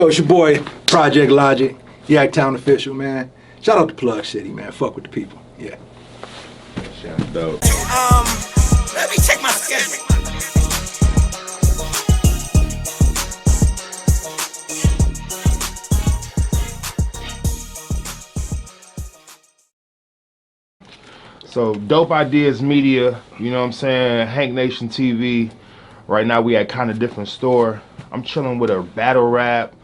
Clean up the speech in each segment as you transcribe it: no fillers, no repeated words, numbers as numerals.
Yo, it's your boy, Project Logic, Yaktown official, man. Shout out to PlugCity, man. Fuck with the people. Yeah. Shout out. Let me check my schedule. So, Dope Ideas Media, you know what I'm saying? Hank Nation TV. Right now, we at kind of different store. I'm chilling with a battle rap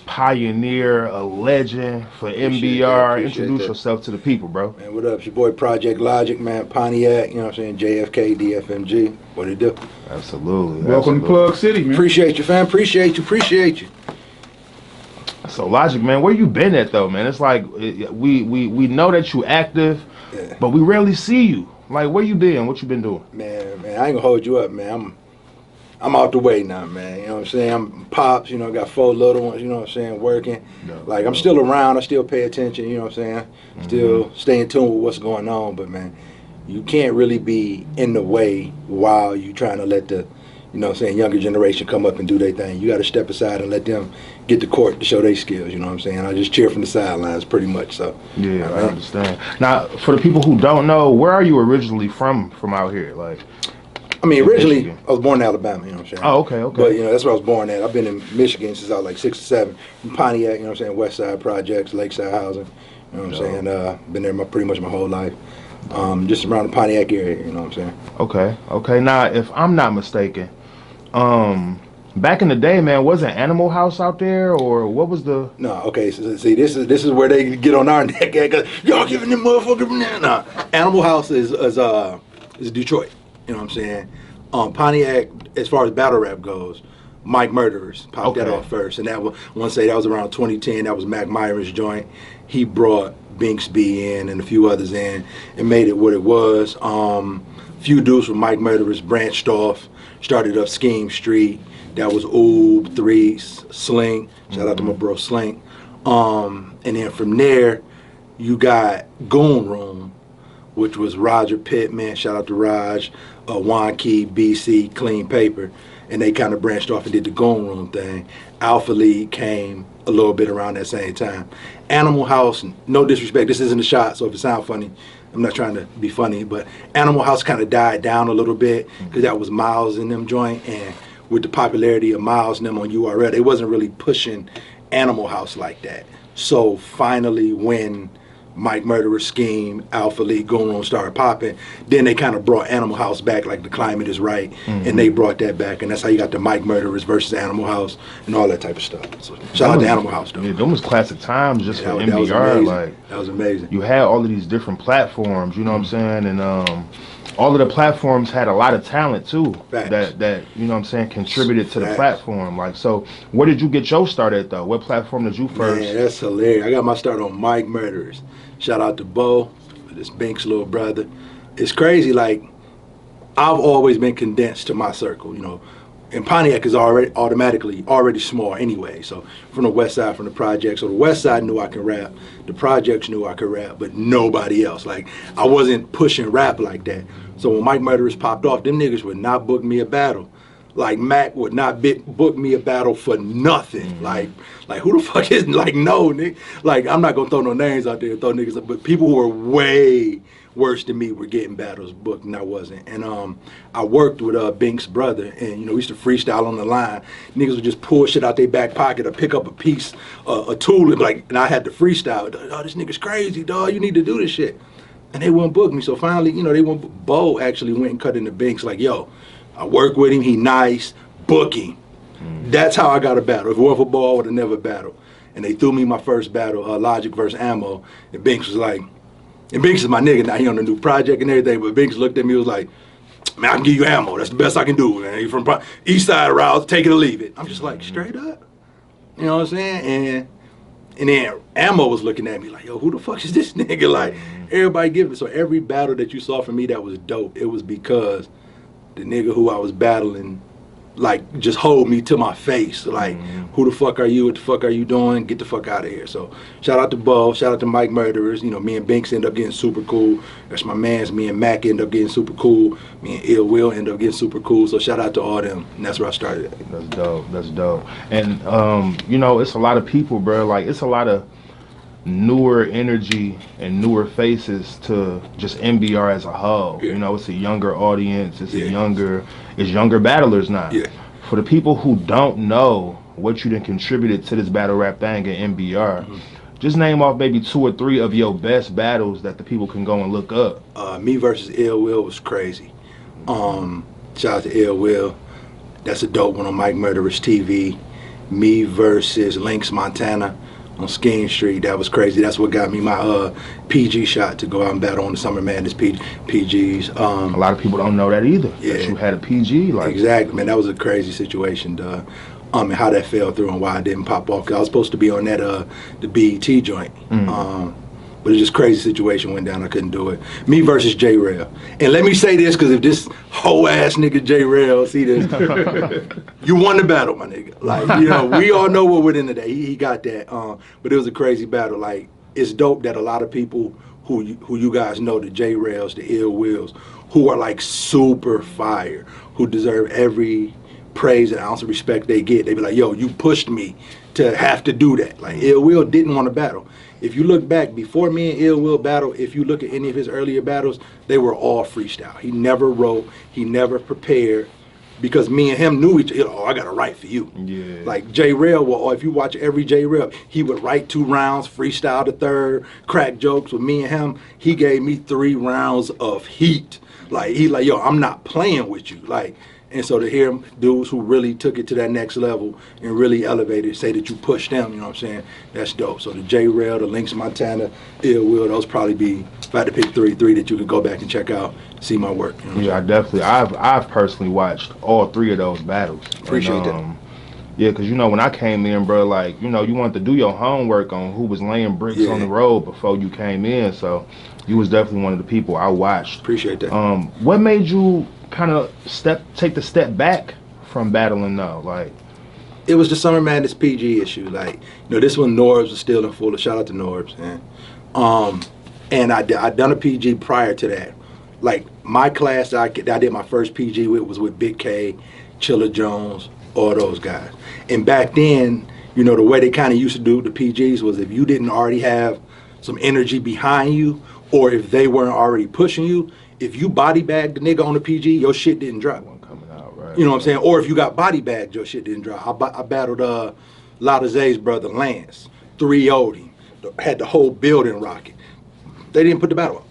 pioneer, a legend for MBR. Introduce yourself to the people, bro. Man, what up? It's your boy, Project Logic, man. Pontiac, you know what I'm saying? JFK, DFMG. What it do? Absolutely. Welcome to PlugCity, man. Appreciate you, fam. Appreciate you. So, Logic, man, where you been at, though, man? It's like, we know that you active, Yeah. but we rarely see you. Like, where you been? What you been doing? Man, I ain't gonna hold you up, man. I'm out the way now, man. You know what I'm saying? I'm pops, you know, got 4 little ones, you know what I'm saying, working. Like, I'm still around, I still pay attention, you know what I'm saying? Still stay in tune with what's going on, but man, you can't really be in the way while you trying to let the, you know what I'm saying, younger generation come up and do their thing. You gotta step aside and let them get the court to show their skills, you know what I'm saying? I just cheer from the sidelines pretty much, so. Yeah, I understand. Now, for the people who don't know, where are you originally from out here? Like, I mean, originally, I was born in Alabama, you know what I'm saying? Oh, okay. But, you know, that's where I was born at. I've been in Michigan since I was like 6 or 7. From Pontiac, you know what I'm saying? West Side Projects, Lakeside Housing, you know what I'm saying? Been there pretty much my whole life. Just around the Pontiac area, you know what I'm saying? Okay. Now, if I'm not mistaken, back in the day, man, wasn't Animal House out there, or what was the? No, okay. So, see, this is where they get on our neck. Cause y'all giving them motherfuckers. Nah, Animal House is Detroit. You know what I'm saying? Pontiac, as far as battle rap goes, Mike Murderers popped that off first, and that was that was around 2010. That was Mac Myron's joint. He brought Binksby in and a few others in and made it what it was. Few dudes from Mike Murderers branched off, started up Scheme Street. That was Oob, Threes, Slink. Shout out to my bro Slink. And then from there, you got Goon Room, which was Roger Pittman. Shout out to Raj, Juan Key, BC, Clean Paper. And they kind of branched off and did the Goon Room thing. Alpha League came a little bit around that same time. Animal House, no disrespect, this isn't a shot, so if it sounds funny, I'm not trying to be funny, but Animal House kind of died down a little bit because that was Miles in them joint, and with the popularity of Miles and them on URL, they wasn't really pushing Animal House like that. So finally, when Mike Murderer Scheme, Alpha League, Goon Room started popping, then they kind of brought Animal House back, like The Climate Is Right, and they brought that back, and that's how you got the Mike Murderers versus Animal House and all that type of stuff. So shout out to Animal House, though. Yeah, them was classic times just for that was MBR. amazing. Like, that was amazing. You had all of these different platforms, you know what I'm saying, and all of the platforms had a lot of talent too. That you know what I'm saying contributed to the platform. Like, so where did you get your start at though? What platform did you first? Man, that's hilarious. I got my start on Mike Murderers. Shout out to Bo, this Binks' little brother. It's crazy, like, I've always been condensed to my circle, you know. And Pontiac is already small anyway. So from the west side, from the projects. So the west side knew I could rap. The projects knew I could rap, but nobody else. Like, I wasn't pushing rap like that. So when Mike Murderers popped off, them niggas would not book me a battle. Like, Mac would not book me a battle for nothing. Like who the fuck is, like, no, nigga. Like, I'm not gonna throw no names out there, throw niggas up, but people who were way worse than me were getting battles booked and I wasn't. And I worked with Binks' brother, and you know, we used to freestyle on the line. Niggas would just pull shit out their back pocket or pick up a piece, a tool, and I had to freestyle. Oh, this nigga's crazy, dog, you need to do this shit. And they wouldn't book me, so finally, you know, Bo actually went and cut into Binks like, yo, I work with him, he nice, book him. That's how I got a battle. If it weren't for Bo, I would have never battled. And they threw me my first battle, Logic versus Ammo, and Binks was like, and Binks is my nigga now, he on the new project and everything, but Binks looked at me and was like, man, I can give you ammo, that's the best I can do, man. You from East Side Route, take it or leave it. I'm just like, straight up. You know what I'm saying? And then Ammo was looking at me like, yo, who the fuck is this nigga? Like, everybody giving it. So every battle that you saw from me that was dope, it was because the nigga who I was battling like just hold me to my face, like who the fuck are you? What the fuck are you doing? Get the fuck out of here. So shout out to Bo, shout out to Mike Murderers. You know, me and Binks end up getting super cool. That's my mans. Me and Mac end up getting super cool. Me and Ill Will end up getting super cool. So shout out to all them. And that's where I started at. That's dope. That's dope. And you know, it's a lot of people, bro. Like it's a lot of newer energy and newer faces to just NBR as a whole. Yeah. You know, it's a younger audience. It's Yeah. it's younger battlers now. Yeah. For the people who don't know what you done contributed to this battle rap thing at NBR, just name off maybe 2 or 3 of your best battles that the people can go and look up. Me versus Ill Will was crazy. Shout out to Ill Will. That's a dope one on Mike Murderers TV. Me versus Lynx Montana on Skeen Street. That was crazy. That's what got me my PG shot to go out and battle on the Summer Madness PGs. A lot of people don't know that either. Yeah. That you had a PG. Like Exactly, man. That was a crazy situation, duh. And how that fell through and why I didn't pop off. Cause I was supposed to be on that the BET joint. But it's just crazy situation went down. I couldn't do it. Me versus J Rail. And let me say this, because if this whole ass nigga J Rail see this, you won the battle, my nigga. Like, you know, we all know what within the day. He got that. But it was a crazy battle. Like, it's dope that a lot of people who you guys know, the J Rails, the Ill Wills, who are like super fire, who deserve every praise and ounce of respect they get. They be like, yo, you pushed me to have to do that. Like, Ill Will didn't want to battle. If you look back, before me and Ill Will battle, if you look at any of his earlier battles, they were all freestyle. He never wrote, he never prepared, because me and him knew each other. Oh, I got to write for you. Yeah. Like J Rail, or if you watch every J Rail, he would write 2 rounds, freestyle the 3rd, crack jokes. With me and him, he gave me 3 rounds of heat. Like, he like, yo, I'm not playing with you. Like, and so to hear dudes who really took it to that next level and really elevated, say that you pushed them, you know what I'm saying? That's dope. So the J Rail, the Lynx Montana, Ill Will, those probably be, if I had to pick 3 that you could go back and check out, see my work. You know yeah, I definitely. I've personally watched all 3 of those battles. Appreciate that. Yeah, because, you know, when I came in, bro, like, you know, you wanted to do your homework on who was laying bricks Yeah. on the road before you came in. So you was definitely one of the people I watched. Appreciate that. What made you kind of take the step back from battling though? Like, It was the Summer Madness PG issue. Like, you know, this one Norbs was still in full. Shout out to Norbs, man. And I done a PG prior to that. Like, my class that I did my first PG with was with Big K, Chilla Jones, all those guys. And back then, you know, the way they kind of used to do the PGs was if you didn't already have some energy behind you, or if they weren't already pushing you, if you body bagged the nigga on the PG, your shit didn't drop. coming out, right? You know what I'm saying? Or if you got body bagged, your shit didn't drop. I battled Lotta Zay's brother Lance, 3-0'd him, had the whole building rocking. They didn't put the battle up.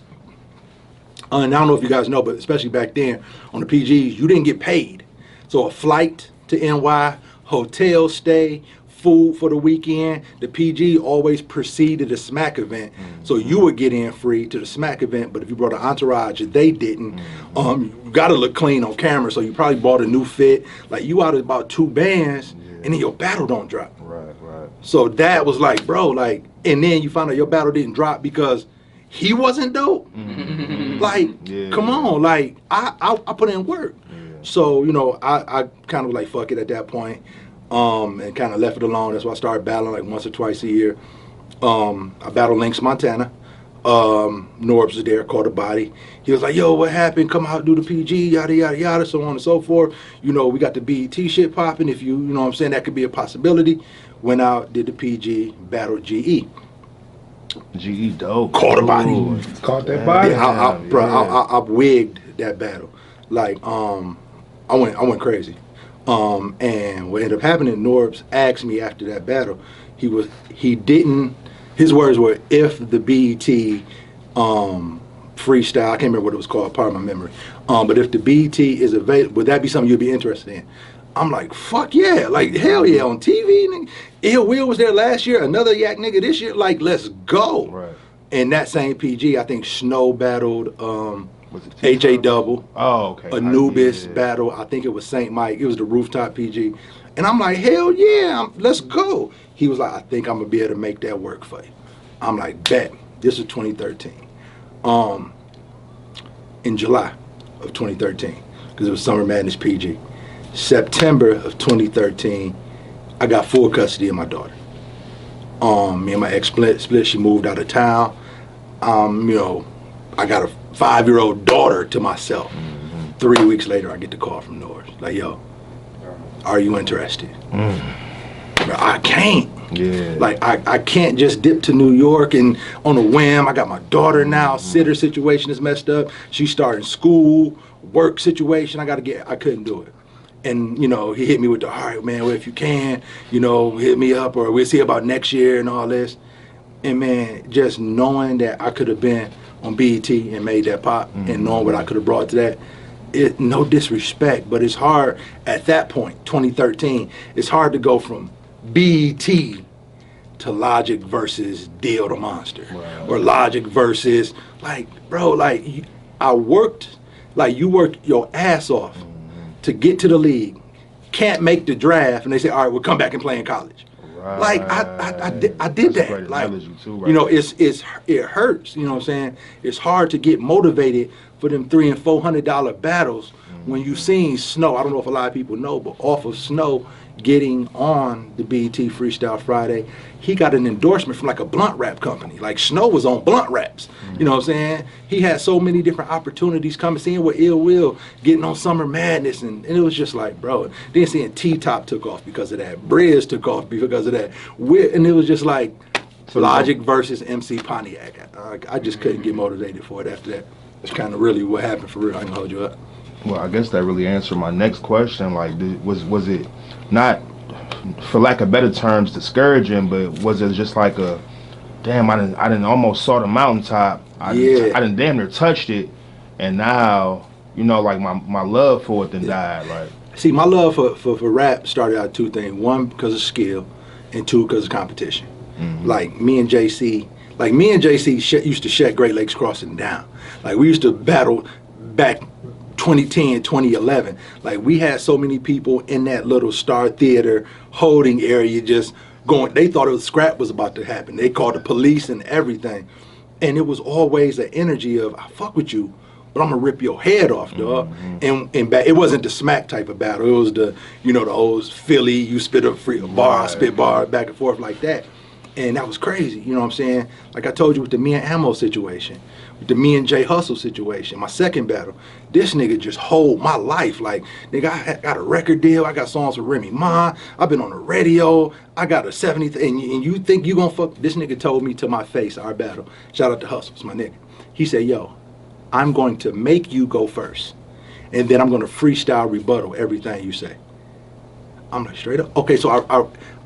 And I don't know if you guys know, but especially back then on the PGs, you didn't get paid. So a flight to NY, hotel stay, food for the weekend, the PG always preceded the Smack event. So you would get in free to the Smack event, but if you brought an entourage, they didn't. You gotta look clean on camera, so you probably bought a new fit. Like, you out of about 2 bands, and then your battle don't drop. Right. So that was like, bro, like, and then you find out your battle didn't drop because he wasn't dope. Like, come on, like, I put in work. So, you know, I kind of like, fuck it at that point, and kind of left it alone. That's why I started battling like once or twice a year. I battled Lynx Montana. Norbs was there, caught a body. He was like, yo, what happened? Come out, do the PG, yada, yada, yada, so on and so forth. You know, we got the BET shit popping. If you know what I'm saying, that could be a possibility. Went out, did the PG, battled GE. GE dope. Caught a body. Ooh. Caught that body. Yeah, I wigged that battle. Like, I went crazy. And what ended up happening, Norbs asked me after that battle, his words were, if the BET freestyle, I can't remember what it was called, part of my memory, but if the BET is available, would that be something you'd be interested in? I'm like, fuck yeah, like, hell yeah, on TV, nigga. Ill Will was there last year, another yak nigga this year, like, let's go. Right. And that same PG, I think Snow battled AJ Double. Oh, okay. Anubis battle. I think it was St. Mike. It was the rooftop PG. And I'm like, hell yeah, let's go. He was like, I think I'm going to be able to make that work for you. I'm like, bet. This was 2013. In July of 2013, because it was Summer Madness PG. September of 2013, I got full custody of my daughter. Me and my ex split. She moved out of town. I got a 5-year-old daughter to myself. 3 weeks later, I get the call from Norris. Like, yo, are you interested? Bro, I can't. Yeah. Like, I can't just dip to New York and on a whim. I got my daughter now. Sitter situation is messed up. She's starting school, work situation. I couldn't do it. And, he hit me with the, all right, man, well, if you can, hit me up or we'll see about next year and all this. And, man, just knowing that I could have been on BET and made that pop and knowing what I could have brought to that, no disrespect, but it's hard at that point, 2013, it's hard to go from BET to Logic versus Deal the Monster. Right. Or Logic versus, I worked, you worked your ass off to get to the league, can't make the draft, and they say, all right, we'll come back and play in college. Right. I did that. It hurts. You know what I'm saying? It's hard to get motivated for them $300 and $400 battles when you seen Snow. I don't know if a lot of people know, but off of Snow getting on the BET Freestyle Friday, he got an endorsement from a blunt rap company. Like Snow was on blunt raps. You know what I'm saying? He had so many different opportunities coming, seeing with Ill Will, getting on Summer Madness, and it was just like, bro. Then seeing T-Top took off because of that. Briz took off because of that. And it was just like Logic versus MC Pontiac. I just couldn't get motivated for it after that. That's kind of really what happened for real. I can hold you up. Well, I guess that really answered my next question. Was it not, for lack of better terms, discouraging, but was it just like a, damn, I didn't almost saw the mountaintop. I didn't damn near touched it, and now, my love for it then died. Like, see, my love for rap started out two things. One, because of skill, and two, because of competition. Like me and JC used to shut Great Lakes Crossing down. Like we used to battle back 2010, 2011. Like we had so many people in that little Star Theater holding area just going, they thought scrap was about to happen. They called the police and everything. And it was always an energy of, I fuck with you, but I'm gonna rip your head off, dog. And it wasn't the smack type of battle. It was the old Philly, you spit a bar, I spit bar, back and forth like that. And that was crazy, you know what I'm saying? Like I told you with the me and Ammo situation, with the me and Jay Hustle situation, my second battle, this nigga just hold my life. Like, nigga, I got a record deal, I got songs with Remy Ma, I've been on the radio, I got a 70, and you think you gonna fuck? This nigga told me to my face, our battle, shout out to Hustle, it's my nigga. He said, yo, I'm going to make you go first, and then I'm gonna freestyle rebuttal everything you say. I'm like, straight up? Okay, so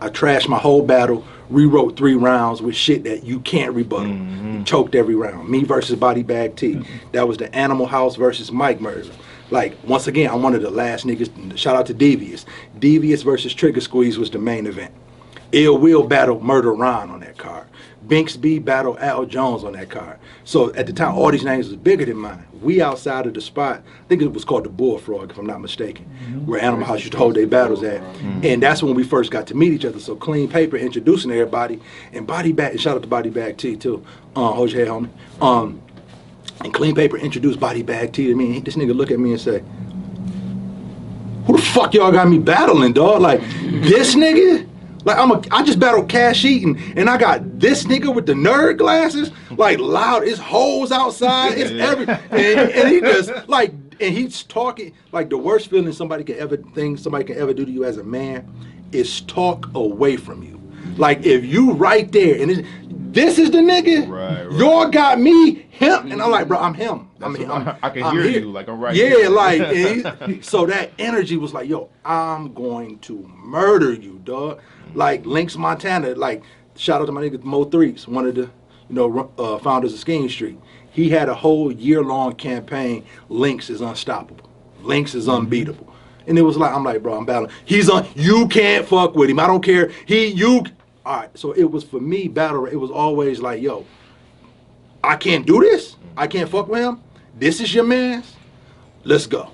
I trashed my whole battle, rewrote 3 rounds with shit that you can't rebuttal. Choked every round. Me versus Body Bag T. That was the Animal House versus Mike Murder. Like, once again, I'm one of the last niggas. Shout out to Devious. Devious versus Trigger Squeeze was the main event. Ill Will battled Murder Ron on that card. Binks B battled Al Jones on that card. So at the time, all these names was bigger than mine. We outside of the spot, I think it was called the Bullfrog, if I'm not mistaken, where Animal House used to hold their battles at. And that's when we first got to meet each other. So Clean Paper introducing everybody, and Body Bag, and shout out to Body Bag T too. Hold your head, homie. And Clean Paper introduced Body Bag T to me. And this nigga look at me and say, who the fuck y'all got me battling, dog? Like, this nigga? Like, I just battled Cash Eaton, and I got this nigga with the nerd glasses, like loud, it's hoes outside, it's everything. And he just, like, and he's talking, like the worst feeling somebody can ever do to you as a man is talk away from you. Like, if you right there, and this is the nigga, right. Y'all got me, him, and I'm like, bro, I'm him. I can hear you, like I'm right here. Yeah, like, so that energy was like, yo, I'm going to murder you, dog. Like Lynx Montana, like shout out to my nigga Mo Threes, one of the founders of Scheme Street. He had a whole year-long campaign. Lynx is unstoppable. Lynx is unbeatable. And it was like, I'm like, bro, I'm battling. You can't fuck with him. I don't care. All right. So it was for me, battle. It was always like, yo, I can't do this. I can't fuck with him. This is your man's. Let's go.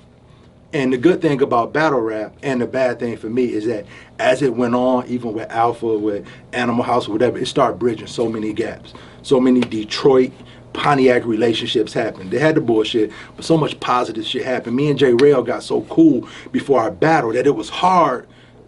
And the good thing about battle rap, and the bad thing for me, is that as it went on, even with Alpha, with Animal House, or whatever, it started bridging so many gaps. So many Detroit Pontiac relationships happened. They had the bullshit, but so much positive shit happened. Me and J Rail got so cool before our battle that it was hard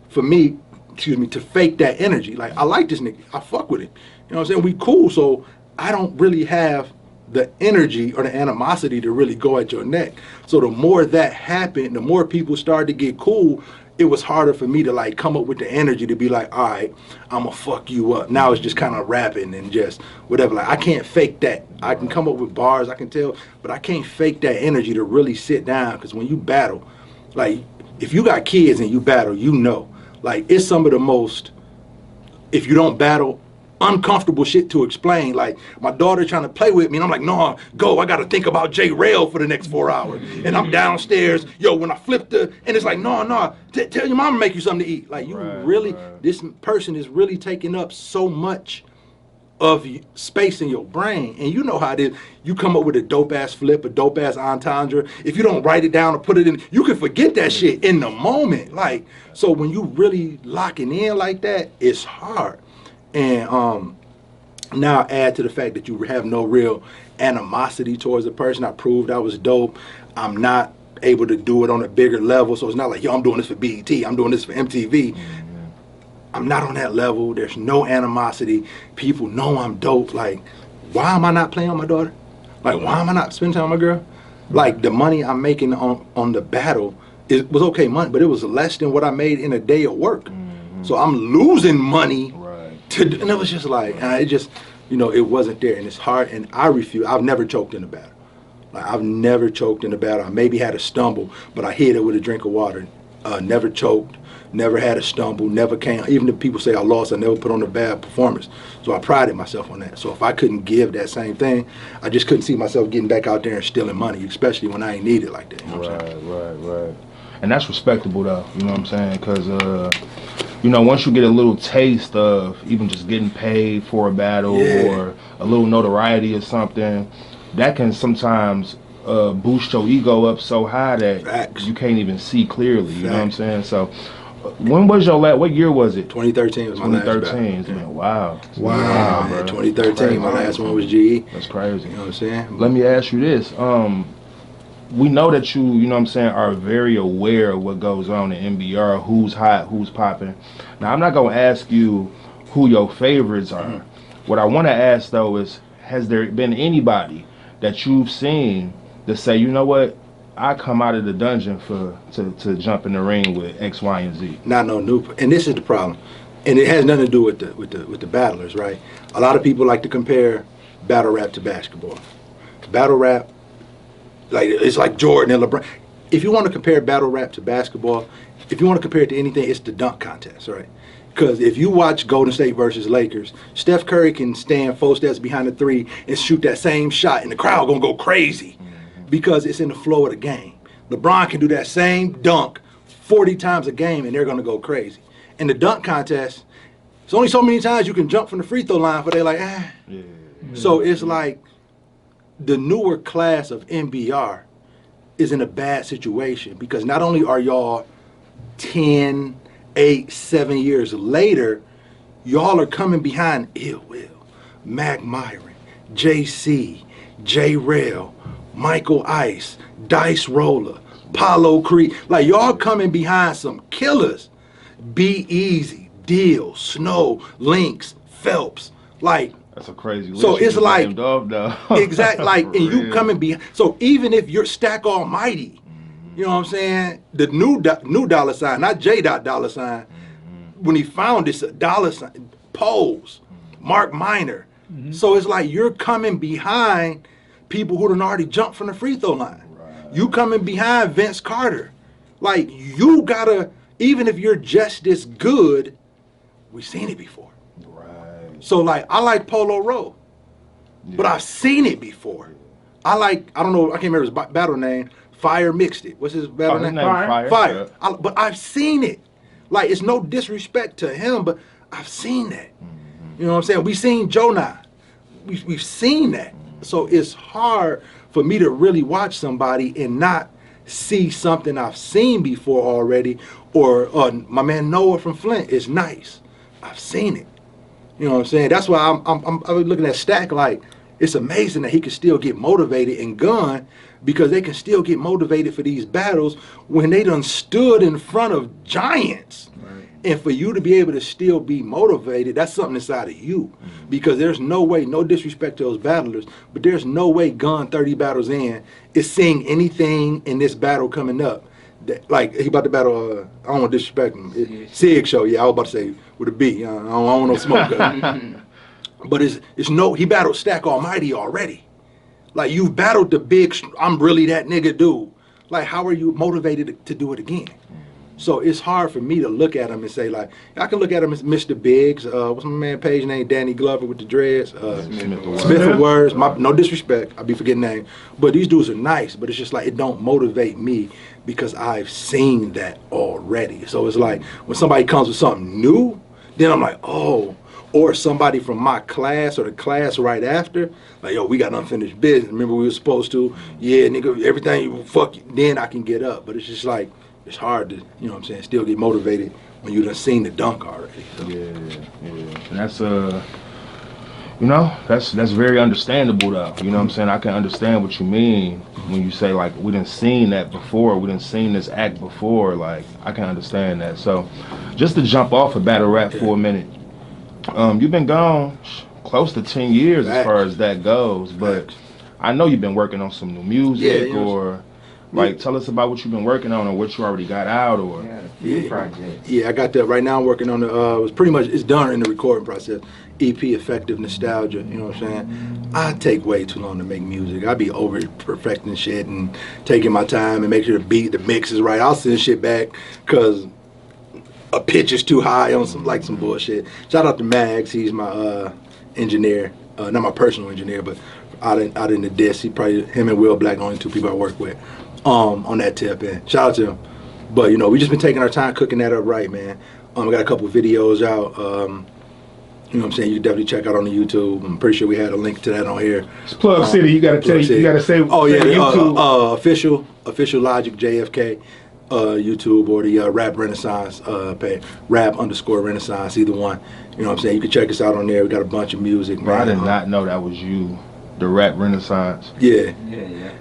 for me, to fake that energy. Like, I like this nigga. I fuck with him. You know what I'm saying? We cool, so I don't really have the energy or the animosity to really go at your neck. So the more that happened, the more people started to get cool, it was harder for me to like come up with the energy to be like, all right, I'm gonna fuck you up. Now it's just kind of rapping and just whatever. Like, I can't fake that. I can come up with bars, I can tell, but I can't fake that energy to really sit down. Because when you battle, like, if you got kids and you battle, you know, like, it's some of the most, if you don't battle, uncomfortable shit to explain. Like, my daughter trying to play with me, and I'm like, no, go, I gotta think about J Rail for the next 4 hours. And I'm downstairs, yo, when I flip and it's like, no, tell your mama to make you something to eat. Like, you this person is really taking up so much of space in your brain. And you know how it is. You come up with a dope ass flip, a dope ass entendre. If you don't write it down or put it in, you can forget that shit in the moment. Like, so when you really locking in like that, it's hard. And now add to the fact that you have no real animosity towards the person. I proved I was dope. I'm not able to do it on a bigger level, so it's not like, yo, I'm doing this for BET, I'm doing this for MTV. I'm not on that level. There's no animosity. People know I'm dope. Like, why am I not playing on my daughter? Like, why am I not spending time with my girl? Like, the money I'm making on the battle, it was okay money, but it was less than what I made in a day of work. So I'm losing money. And it was just like, it just, it wasn't there, and it's hard, and I refuse. I've never choked in a battle. Like, I've never choked in a battle. I maybe had a stumble, but I hit it with a drink of water. Never choked, never had a stumble, never came. Even if people say I lost, I never put on a bad performance. So I prided myself on that. So if I couldn't give that same thing, I just couldn't see myself getting back out there and stealing money, especially when I ain't need it like that. You know what I'm saying? Right. And that's respectable, though. You know what I'm saying? Because, once you get a little taste of even just getting paid for a battle or a little notoriety or something, that can sometimes boost your ego up so high that you can't even see clearly. You know what I'm saying? So, when was your what year was it? 2013 was my last battle. 2013. Man, wow, man. 2013, my last one was GE. That's crazy. You know what I'm saying? Let me ask you this. We know that you know what I'm saying, are very aware of what goes on in NBR, who's hot, who's popping. Now, I'm not going to ask you who your favorites are. What I want to ask, though, is, has there been anybody that you've seen that say, you know what, I come out of the dungeon to jump in the ring with X, Y, and Z? Not no new. And this is the problem. And it has nothing to do with the battlers, right? A lot of people like to compare battle rap to basketball. Battle rap, like, it's like Jordan and LeBron. If you want to compare battle rap to basketball, if you want to compare it to anything, it's the dunk contest, right? Because if you watch Golden State versus Lakers, Steph Curry can stand 4 steps behind the 3 and shoot that same shot, and the crowd gonna go crazy because it's in the flow of the game. LeBron can do that same dunk 40 times a game, and they're gonna go crazy. In the dunk contest, it's only so many times you can jump from the free throw line, but they're like, So it's like, the newer class of NBR is in a bad situation because not only are y'all 10, 8, 7 years later, y'all are coming behind Ill Will, Mac Myron, JC, J Rail, Michael Ice, Dice Roller, Paulo Creed. Like, y'all coming behind some killers. Be Easy, Deal, Snow, Lynx, Phelps. Like, that's a crazy list. So it's like, exactly, like, and you coming behind. So even if you're Stack Almighty, you know what I'm saying? The new dollar sign, not J. dollar sign. When he found this dollar sign, Pose, Mark Minor. So it's like you're coming behind people who done already jumped from the free throw line. You coming behind Vince Carter. Like, you gotta, even if you're just as good, we've seen it before. So, like, I like Polo Row, but I've seen it before. I don't know, I can't remember his battle name. Fire Mixed It. What's his battle name? Fire. But I've seen it. Like, it's no disrespect to him, but I've seen that. You know what I'm saying? We've seen Jonah. We've seen that. So it's hard for me to really watch somebody and not see something I've seen before already. Or my man Noah from Flint is nice. I've seen it. You know what I'm saying? That's why I'm looking at Stack like, it's amazing that he can still get motivated and gun because they can still get motivated for these battles when they done stood in front of giants. Right. And for you to be able to still be motivated, that's something inside of you. Because there's no way, no disrespect to those battlers, but there's no way Gun 30 battles in is seeing anything in this battle coming up. Like, he about to battle, I don't want to disrespect him. Sig Show, yeah, I was about to say with a B. I don't want no smoke. But it's no, he battled Stack Almighty already. Like, you've battled the big, I'm really that nigga dude. Like, how are you motivated to do it again? So it's hard for me to look at him and say, like, I can look at him as Mr. Biggs. What's my man page name? Danny Glover with the dreads. Smith of Words. No disrespect. I be forgetting names. But these dudes are nice. But it's just like, it don't motivate me because I've seen that already. So it's like, when somebody comes with something new, then I'm like, oh. Or somebody from my class or the class right after, like, yo, we got unfinished business. Remember we were supposed to? Yeah, nigga, everything, fuck you. Then I can get up. But it's just like, it's hard to, you know what I'm saying, still get motivated when you done seen the dunk already. So. Yeah. And that's you know, that's very understandable though. You know what I'm saying? I can understand what you mean when you say, like, we done seen that before, we done seen this act before. Like, I can understand that. So just to jump off of battle rap for a minute, you've been gone close to 10 years as far as that goes, but I know you've been working on some new music or like, tell us about what you've been working on or what you already got out or. Projects. Yeah, I got that right now. I'm working on the, it was pretty much, it's done in the recording process. EP, Effective Nostalgia, you know what I'm saying? I take way too long to make music. I be over perfecting shit and taking my time and make sure the beat, the mix is right. I'll send shit back because a pitch is too high on some bullshit. Shout out to Mags, he's my engineer, not my personal engineer, but out in the disc. He probably, him and Will Black, the only two people I work with on that tip. And shout out to him. But you know, we just been taking our time cooking that up right, man. I got a couple of videos out. You know what I'm saying? You can definitely check out on the YouTube. I'm pretty sure we had a link to that on here. It's Plug City. You gotta tell you gotta say. Oh yeah, YouTube. official Logic JFK. YouTube or the Rap Renaissance page, Rap_Renaissance, either one. You know what I'm saying? You can check us out on there. We got a bunch of music, man. Bro, I did not know that was you, the Rap Renaissance. Yeah.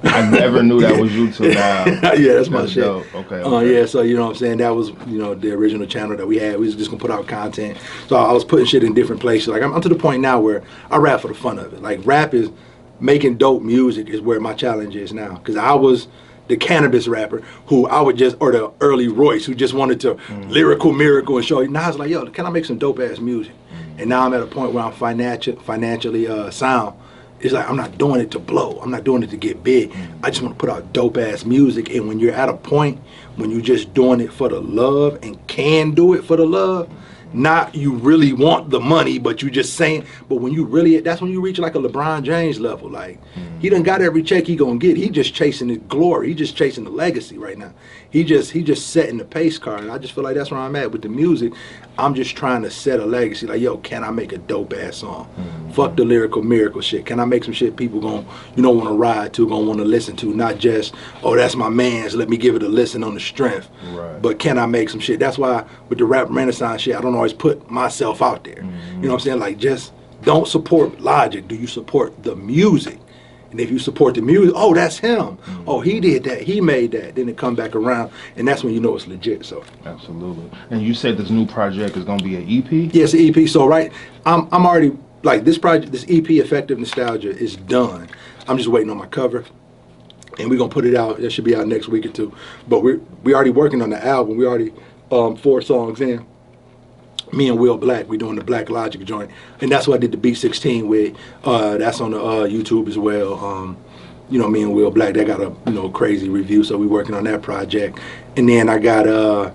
I never knew that was you till now. Yeah, that's my shit. Dope. Okay. Yeah, so you know what I'm saying? That was, you know, the original channel that we had. We was just gonna put out content. So I was putting shit in different places. Like, I'm to the point now where I rap for the fun of it. Like, rap is making dope music is where my challenge is now. Because I was the cannabis rapper who I would just, or the early Royce who just wanted to lyrical miracle and show you. Now it's like, yo, can I make some dope ass music? And now I'm at a point where I'm financially sound. It's like, I'm not doing it to blow. I'm not doing it to get big. I just want to put out dope ass music. And when you're at a point when you're just doing it for the love and can do it for the love, not you really want the money, but you just saying, but when you really, that's when you reach like a LeBron James level. Like, he done got every check he gonna get. He just chasing his glory. He just chasing the legacy right now. He just setting the pace card. And I just feel like that's where I'm at with the music. I'm just trying to set a legacy. Like, yo, can I make a dope ass song? Fuck the lyrical miracle shit. Can I make some shit people gonna, you know, want to ride to, gonna want to listen to? Not just, oh, that's my man's, let me give it a listen on the strength. Right. But can I make some shit? That's why with the Rap Renaissance shit, I don't always put myself out there. You know what I'm saying? Like, just don't support Logic. Do you support the music? And if you support the music, oh, that's him. Oh, he did that. He made that. Then it come back around, and that's when you know it's legit. So absolutely. And you said this new project is gonna be an EP? Yes, an EP. So right, I'm already like this project. This EP, Effective Nostalgia, is done. I'm just waiting on my cover, and we're gonna put it out. It should be out next week or two. But we already working on the album. We already 4 songs in. Me and Will Black, we doing the Black Logic joint, and that's what I did the Beat 16 with. That's on the YouTube as well. You know, me and Will Black, that got a crazy review, so we working on that project. And then I got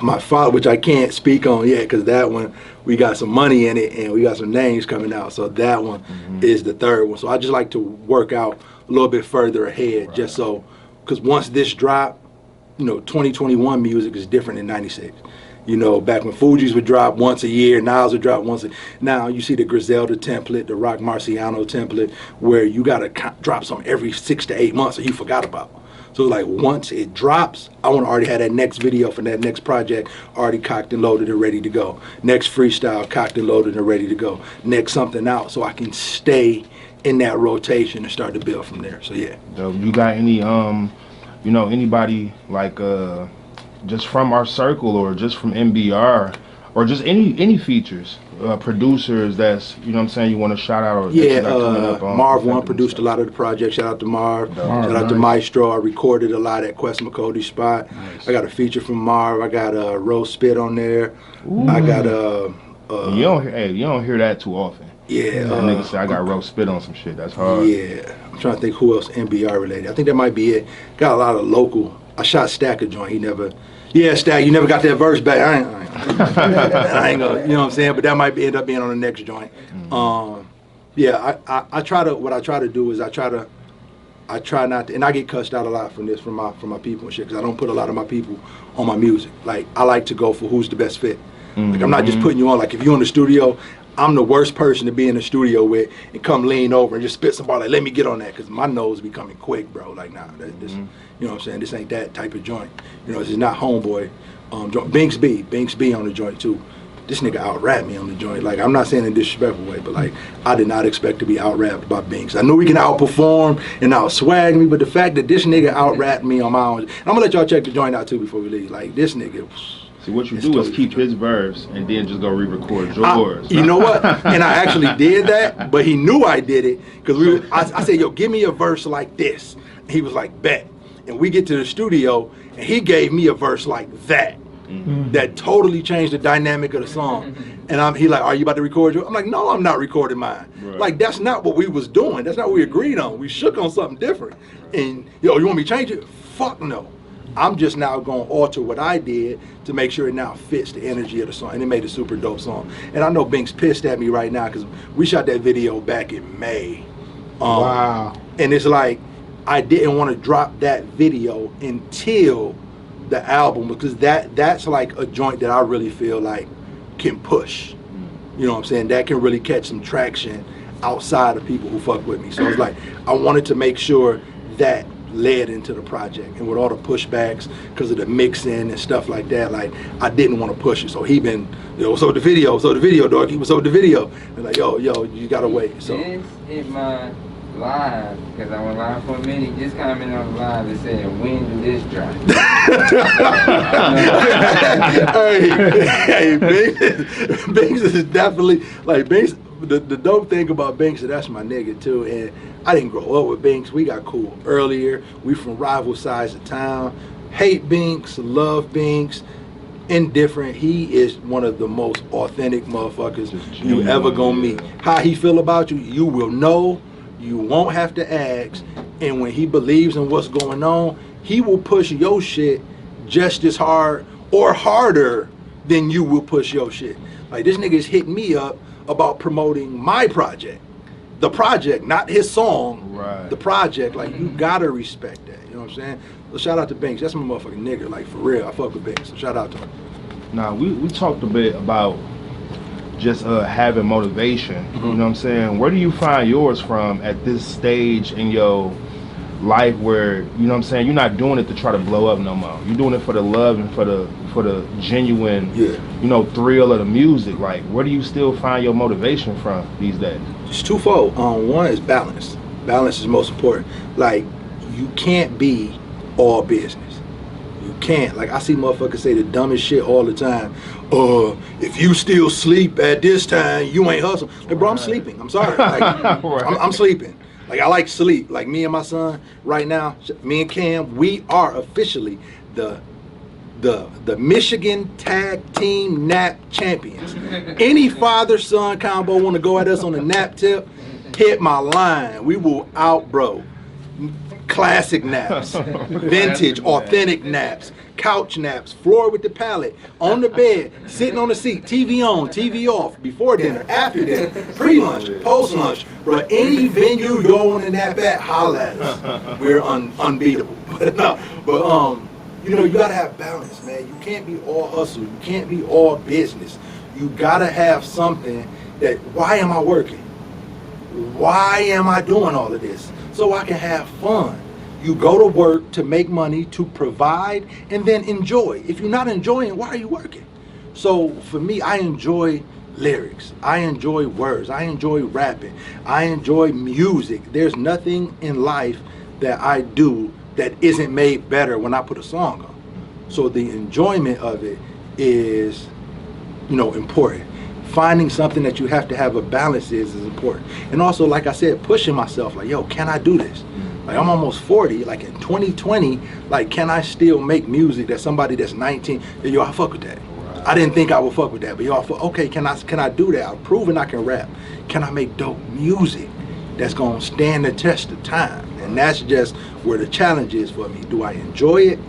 my father, which I can't speak on yet, because that one we got some money in it and we got some names coming out. So that one is the third one. So I just like to work out a little bit further ahead, just so, because once this drop, 2021 music is different than '96. You know, back when Fugees would drop once a year, Nas would drop once a year. Now you see the Griselda template, the Rock Marciano template, where you gotta drop something every 6 to 8 months, or you forgot about. So like once it drops, I want to already have that next video for that next project already cocked and loaded and ready to go. Next freestyle cocked and loaded and ready to go. Next something out, so I can stay in that rotation and start to build from there. So yeah. You got any anybody like just from our circle or just from MBR or just any features, producers that's, you know what I'm saying, you want to shout out? Or Yeah, Marv One produced a lot of the projects. Shout out to Marv. Shout out to Maestro. I recorded a lot at Quest McCody's spot. Nice. I got a feature from Marv. I got Rose Spit on there. Ooh. I got you don't hear that too often. Yeah. That nigga said I got Rose Spit on some shit. That's hard. Yeah. I'm trying to think who else MBR related. I think that might be it. Got a lot of local. I shot Stack a joint. He never. Yeah, Stack, you never got that verse back. I ain't gonna, you know what I'm saying? But that might end up being on the next joint. Yeah, I try to, what I try to do is I try not to, and I get cussed out a lot from my people and shit, because I don't put a lot of my people on my music. Like, I like to go for who's the best fit. Like, I'm not just putting you on, like, if you're in the studio, I'm the worst person to be in the studio with and come lean over and just spit some bar, like, let me get on that, because my nose be coming quick, bro. Like, nah, this, you know what I'm saying? This ain't that type of joint. You know, this is not Homeboy. Binks B on the joint too. This nigga out-rapped me on the joint. Like, I'm not saying in a disrespectful way, but like, I did not expect to be out-rapped by Binks. I knew he can outperform and out-swag me, but the fact that this nigga out-rapped me on my own, and I'm gonna let y'all check the joint out too before we leave. Like, this nigga. See, what you do is keep his verse and then just go re-record yours. You know what? And I actually did that, but he knew I did it, because I said, yo, give me a verse like this. And he was like, bet. And we get to the studio, and he gave me a verse like that. That totally changed the dynamic of the song. And he like, are you about to record yours? I'm like, no, I'm not recording mine. Right. Like, that's not what we was doing. That's not what we agreed on. We shook on something different. And, yo, you want me to change it? Fuck no. I'm just now going to alter what I did to make sure it now fits the energy of the song. And it made a super dope song. And I know Binks pissed at me right now, because we shot that video back in May. Wow. And it's like, I didn't want to drop that video until the album, because that's like a joint that I really feel like can push. You know what I'm saying? That can really catch some traction outside of people who fuck with me. So it's like, I wanted to make sure that led into the project, and with all the pushbacks because of the mixing and stuff like that, like, I didn't want to push it. So he been, so the video, dog, he was so the video, and like, yo, you gotta wait. So this is my live, because I went live for a minute. Just comment on the live and said, when do this drop? hey, Binks is definitely, like, Binks, the dope thing about Binks is that's my nigga too, and I didn't grow up with Binks. We got cool earlier. We from rival sides of town. Hate Binks, love Binks, indifferent. He is one of the most authentic motherfuckers you ever gonna meet. How he feel about you, you will know. You won't have to ask. And when he believes in what's going on, he will push your shit just as hard or harder than you will push your shit. Like, this nigga is hitting me up about promoting my project. The project, not his song. Right. The project. Like, you gotta respect that. You know what I'm saying? So shout out to Binks. That's my motherfucking nigga. Like, for real. I fuck with Binks. So shout out to him. Now, we talked a bit about just having motivation. You know what I'm saying? Where do you find yours from at this stage in your life where, you know what I'm saying, you're not doing it to try to blow up no more? You're doing it for the love and for the genuine, thrill of the music. Like, where do you still find your motivation from these days? It's twofold. One is balance. Balance is most important. Like, you can't be all business. You can't. Like, I see motherfuckers say the dumbest shit all the time. If you still sleep at this time, you ain't hustling. Like, bro, I'm sleeping. I'm sorry. Like, I'm sleeping. Like, I like sleep. Like, me and my son right now, me and Cam, we are officially the Michigan Tag Team Nap Champions. Any father-son combo want to go at us on the nap tip, hit my line. We will out, bro. Classic naps, vintage, authentic naps, couch naps, floor with the pallet, on the bed, sitting on the seat, TV on, TV off, before dinner, after dinner, pre-lunch, post-lunch. Bro, any venue y'all want to nap at, holla at us. We're unbeatable. But you gotta have balance, man. You can't be all hustle. You can't be all business. You gotta have something that, why am I working? Why am I doing all of this? So I can have fun. You go to work to make money, to provide, and then enjoy. If you're not enjoying, why are you working? So for me, I enjoy lyrics. I enjoy words. I enjoy rapping. I enjoy music. There's nothing in life that I do that isn't made better when I put a song on. So the enjoyment of it is, important. Finding something that you have to have a balance is important. And also, like I said, pushing myself, like, yo, can I do this? Like, I'm almost 40, like in 2020, like, can I still make music that somebody that's 19, yo, I fuck with that. I didn't think I would fuck with that, but y'all, okay, can I do that? I've proven I can rap. Can I make dope music that's gonna stand the test of time? And that's just where the challenge is for me. Do I enjoy it?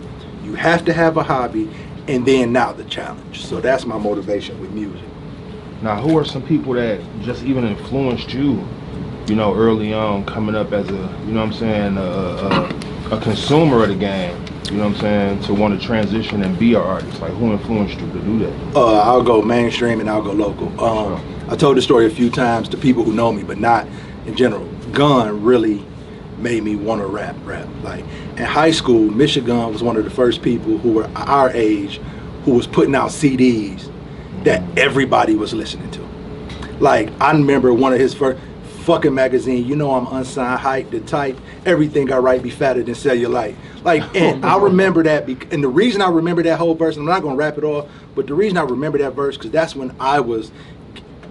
You have to have a hobby, and then now the challenge. So that's my motivation with music. Now, who are some people that just even influenced you, early on, coming up as a consumer of the game, to want to transition and be an artist? Like, who influenced you to do that? I'll go mainstream and I'll go local. I told the story a few times to people who know me, but not in general. Gun really made me want to rap. Like, in high school, Michigan was one of the first people who were our age who was putting out CDs that everybody was listening to. Like, I remember one of his first fucking magazine, I'm unsigned, hype, the type, everything I write be fatter than cellulite. Like, and I remember that, and the reason I remember that whole verse, and I'm not gonna rap it off, but the reason I remember that verse, because that's when I was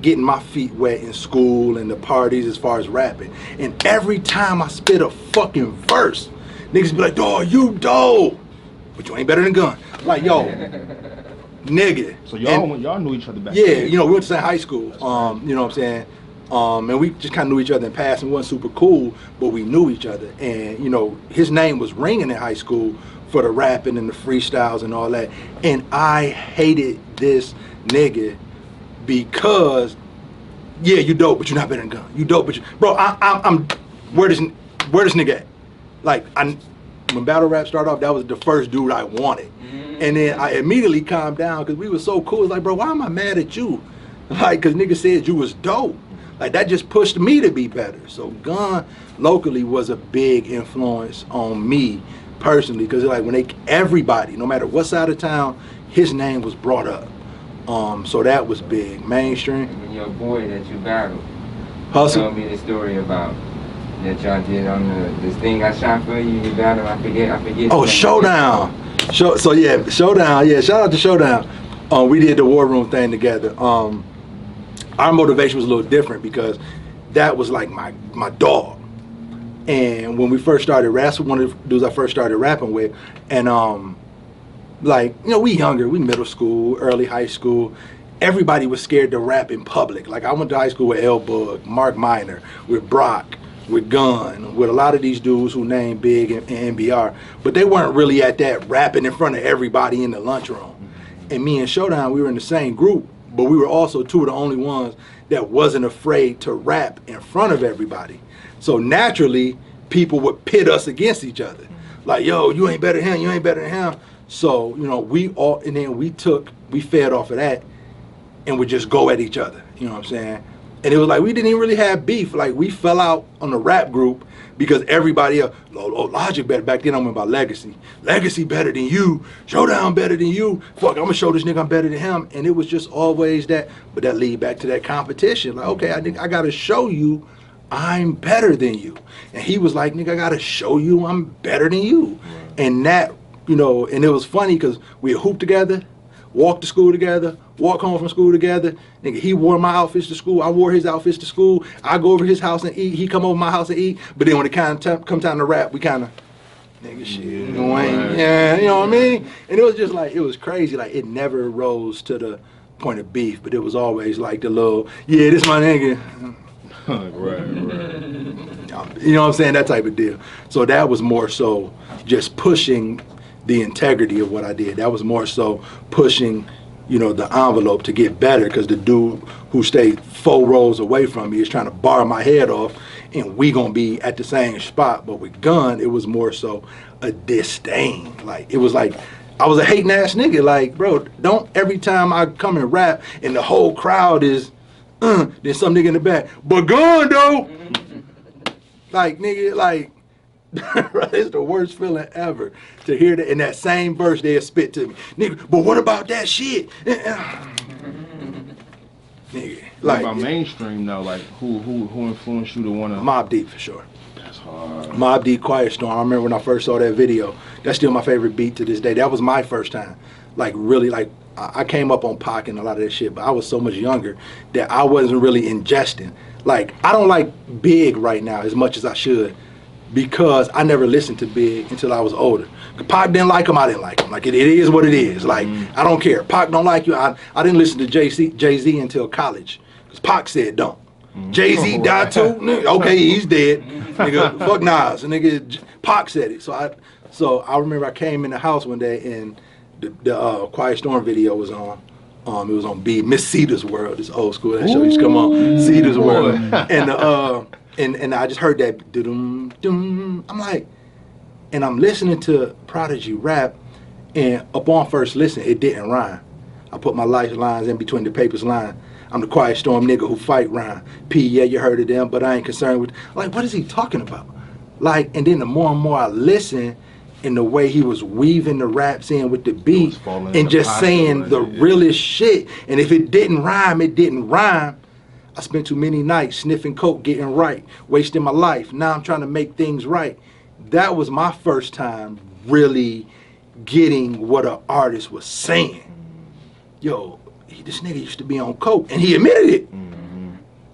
getting my feet wet in school and the parties as far as rapping. And every time I spit a fucking verse, niggas be like, dawg, you dope, but you ain't better than Gun. Like, yo, nigga. So y'all knew each other back then? then? Yeah, we went to the same high school. You know what I'm saying? And we just kind of knew each other in passing. It wasn't super cool, but we knew each other. And, his name was ringing in high school for the rapping and the freestyles and all that. And I hated this nigga because, yeah, you dope, but you're not better than Gun. You dope, but bro, I'm where this nigga at? Like, when battle rap started off, that was the first dude I wanted. And then I immediately calmed down because we were so cool. It's like, bro, why am I mad at you? Like, because nigga said you was dope. Like, that just pushed me to be better. So Gun locally was a big influence on me personally, because like when everybody, no matter what side of town, his name was brought up. So that was big. Mainstream. And your boy that you battled. Hustle. Told me the story about that y'all did on this thing I shot for you. You battled. I forget. Oh, Showdown. Showdown. Yeah, shout out to Showdown. We did the War Room thing together. Our motivation was a little different because that was like my dog. And when we first started rapping, one of the dudes I first started rapping with, and we younger, we middle school, early high school, everybody was scared to rap in public. Like, I went to high school with L-Bug, Mark Minor, with Brock, with Gun, with a lot of these dudes who named Big and NBR, but they weren't really at that rapping in front of everybody in the lunchroom. And me and Showdown, we were in the same group, but we were also two of the only ones that wasn't afraid to rap in front of everybody. So naturally, people would pit us against each other. Like, yo, you ain't better than him, you ain't better than him. So, we fed off of that and would just go at each other, you know what I'm saying? And it was like, we didn't even really have beef. Like, we fell out on the rap group because everybody else, Logic better. Back then I went about Legacy. Legacy better than you. Showdown better than you. Fuck, I'm gonna show this nigga I'm better than him. And it was just always that, but that lead back to that competition. Like, okay, I gotta show you I'm better than you. And he was like, nigga, I gotta show you I'm better than you. Right. And that, and it was funny because we hooped together, walked to school together, walk home from school together. Nigga, he wore my outfits to school. I wore his outfits to school. I go over his house and eat. He come over my house and eat. But then when it come time to rap, we kind of, nigga, shit, yeah, you know what I mean? And it was just like, it was crazy. Like, it never rose to the point of beef, but it was always like the little, yeah, this my nigga. Right. You know what I'm saying? That type of deal. So that was more so just pushing the integrity of what I did. That was more so pushing, the envelope to get better, because the dude who stayed 4 rows away from me is trying to bar my head off, and we gonna be at the same spot. But with Gun, it was more so a disdain. Like, it was like, I was a hating ass nigga. Like, bro, don't every time I come and rap and the whole crowd is, there's some nigga in the back, but Gun though. Like, nigga, like, It's the worst feeling ever to hear that in that same verse they'll spit to me. Nigga, but what about that shit? Nigga, What like about mainstream though? Like who influenced you to wanna? Mobb Deep for sure. That's hard. Mobb Deep, Quiet Storm. I remember when I first saw that video. That's still my favorite beat to this day. That was my first time. Like really, like I came up on Pac and a lot of that shit, but I was so much younger that I wasn't really ingesting. Like I don't like Big right now as much as I should because I never listened to Big until I was older. Pac didn't like him, I didn't like him. Like it is what it is. Like I don't care. Pac don't like you. I didn't listen to Jay-Z until college because Pac said don't. Jay-Z died too? Nigga, okay, he's dead. Nigga, fuck Nas. Nigga, Pac said it. So I remember I came in the house one day and the Quiet Storm video was on. It was on B Miss Cedar's World. It's old school. That show used to come on. Cedar's World. And I just heard that dum dum. I'm like, and I'm listening to Prodigy rap, and upon first listen, it didn't rhyme. I put my lifelines in between the papers line. I'm the Quiet Storm nigga who fight rhyme. P, yeah, you heard of them, but I ain't concerned with. Like, what is he talking about? Like, and then the more and more I listen, in the way he was weaving the raps in with the beat and just saying the realest shit. And if it didn't rhyme, it didn't rhyme. I spent too many nights sniffing coke, getting right, wasting my life. Now I'm trying to make things right. That was my first time really getting what an artist was saying. Yo, this nigga used to be on coke, and he admitted it.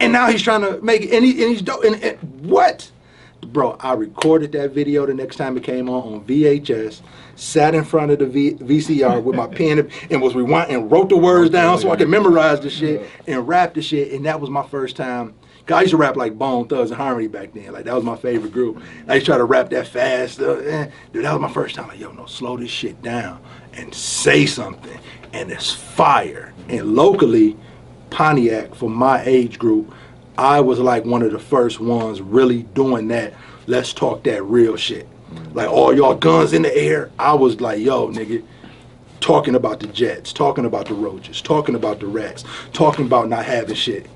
And now he's trying to make it, and he's dope. And what? Bro, I recorded that video the next time it came on VHS, sat in front of the VCR with my pen and was rewinding and wrote the words down so I could memorize the shit and rap the shit. And that was my first time. Cause I used to rap like Bone Thugs and Harmony back then. Like that was my favorite group. I used to try to rap that fast. Dude, that was my first time. Like, yo, no, slow this shit down and say something. And it's fire. And locally, Pontiac, for my age group, I was like one of the first ones really doing that. Let's talk that real shit. Like all y'all guns in the air. I was like, yo, nigga, talking about the Jets, talking about the Roaches, talking about the Rats, talking about not having shit.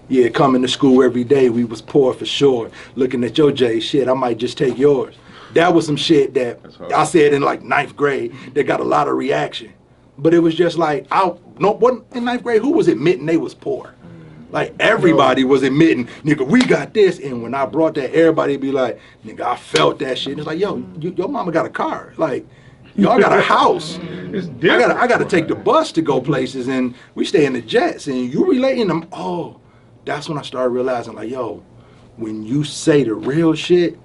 Yeah, coming to school every day, we was poor for sure. Looking at your J shit, I might just take yours. That was some shit that I said in like 9th grade that got a lot of reaction. But it was just like, in 9th grade, who was admitting they was poor? Like everybody was admitting, nigga, we got this. And when I brought that, everybody be like, nigga, I felt that shit. And it's like, yo, your mama got a car. Like, y'all got a house. It's different. I gotta take the bus to go places, and we stay in the Jets. And you relating them, oh, that's when I started realizing, like, yo, when you say the real shit,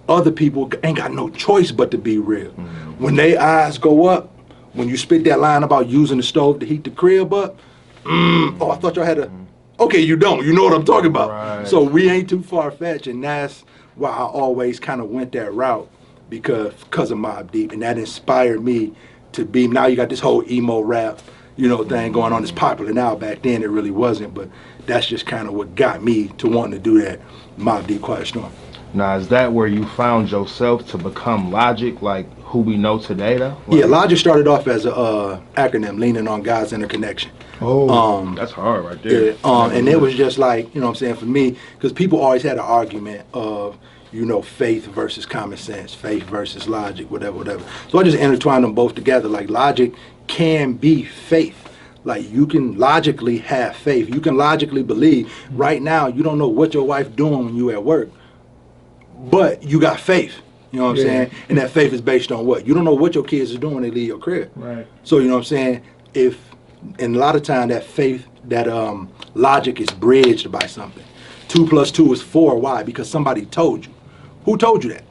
other people ain't got no choice but to be real. When they eyes go up, when you spit that line about using the stove to heat the crib up, oh, I thought y'all had a. Okay, you don't. You know what I'm talking about. Right. So we ain't too far-fetched, and that's why I always kind of went that route because of Mobb Deep, and that inspired me to be. Now you got this whole emo rap, thing going on. It's popular now. Back then it really wasn't, but that's just kind of what got me to wanting to do that. Mobb Deep, Quiet Storm. Now, is that where you found yourself to become Logic, like who we know today, though? Like, yeah, Logic started off as a acronym, leaning on God's interconnection. Oh, that's hard right there. Yeah, and it was just like, what I'm saying, for me, because people always had an argument of, faith versus common sense, faith versus logic, whatever. So I just intertwined them both together. Like logic can be faith. Like you can logically have faith. You can logically believe. Right now, you don't know what your wife doing when you at work, but you got faith. You know what I'm saying? And that faith is based on what? You don't know what your kids are doing when they leave your crib. Right. So you know what I'm saying? And a lot of time that faith, that logic is bridged by something. 2 + 2 is 4. Why? Because somebody told you. Who told you that?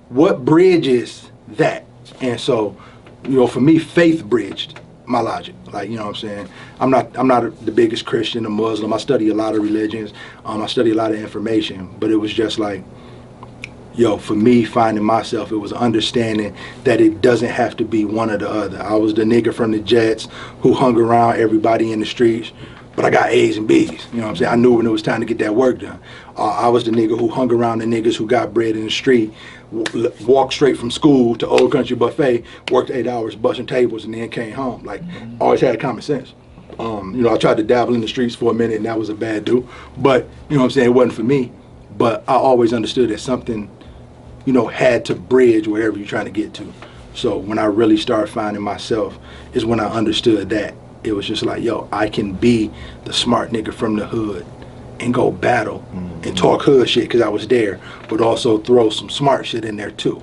What bridges that? And so, for me, faith bridged my logic. Like, what I'm saying? I'm not the biggest Christian or Muslim. I study a lot of religions. I study a lot of information. But it was just like, for me, finding myself, it was understanding that it doesn't have to be one or the other. I was the nigga from the Jets who hung around everybody in the streets, but I got A's and B's. You know what I'm saying? I knew when it was time to get that work done. I was the nigga who hung around the niggas who got bread in the street, walked straight from school to Old Country Buffet, worked 8 hours busting tables, and then came home. Like, always had common sense. I tried to dabble in the streets for a minute, and that was a bad do. But, you know what I'm saying, it wasn't for me. But I always understood that something, you know, had to bridge wherever you're trying to get to. So when I really started finding myself is when I understood that. It was just like, yo, I can be the smart nigga from the hood and go battle and talk hood shit because I was there, but also throw some smart shit in there too.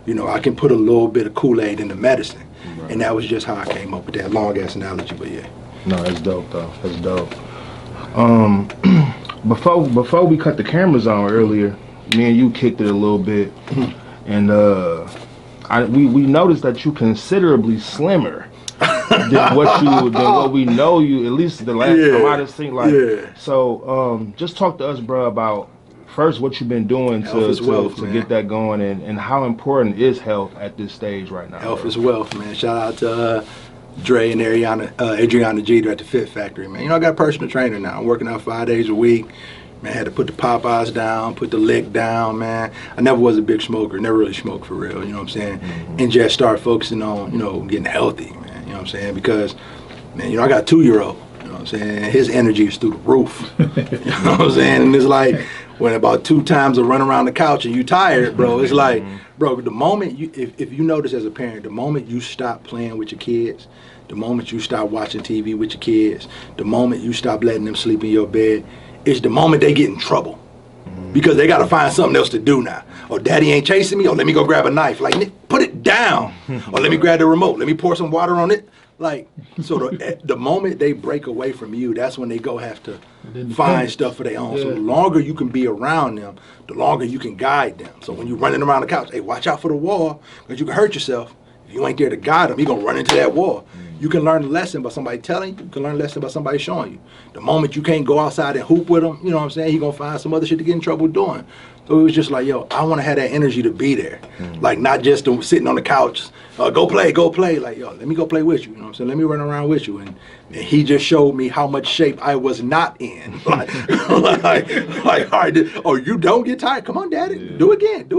You know, I can put a little bit of Kool-Aid in the medicine. Right. And that was just how I came up with that long-ass analogy, but yeah. No, that's dope, though. That's dope. Before we cut the cameras on earlier, me and you kicked it a little bit, and we noticed that you considerably slimmer than what we know you, at least the last time I just think like. Yeah. So just talk to us, bro, about first what you've been doing to get that going, and how important is health at this stage right now. Health is wealth, man. Shout out to Dre and Adriana Jeter at the Fit Factory, man. You know, I got a personal trainer now. I'm working out 5 days a week. Man, I had to put the Popeyes down, put the lick down, man. I never was a big smoker, never really smoked for real, you know what I'm saying? And just start focusing on, you know, getting healthy, man, you know what I'm saying? Because, man, you know, I got a 2-year-old, you know what I'm saying? His energy is through the roof, you know what I'm saying? And it's like, when about 2 times I run around the couch and you tired, bro, it's like, bro, the moment you, if you notice as a parent, the moment you stop playing with your kids, the moment you stop watching TV with your kids, the moment you stop letting them sleep in your bed, it's the moment they get in trouble. Because they got to find something else to do now. Or daddy ain't chasing me, or let me go grab a knife. Like, put it down. Or let me grab the remote. Let me pour some water on it. Like, so the moment they break away from you, that's when they go have to find stuff for their own. Yeah. So the longer you can be around them, the longer you can guide them. So when you're running around the couch, hey, watch out for the wall, because you can hurt yourself. If you ain't there to guide them, you're going to run into that wall. You can learn a lesson by somebody telling you. You can learn a lesson by somebody showing you. The moment you can't go outside and hoop with them, you know what I'm saying, you're going to find some other shit to get in trouble doing. So it was just like, yo, I want to have that energy to be there. Like, not just sitting on the couch, go play. Like, yo, let me go play with you. You know what I'm saying? Let me run around with you. And he just showed me how much shape I was not in. like, all right, oh, you don't get tired? Come on, daddy. Yeah. Do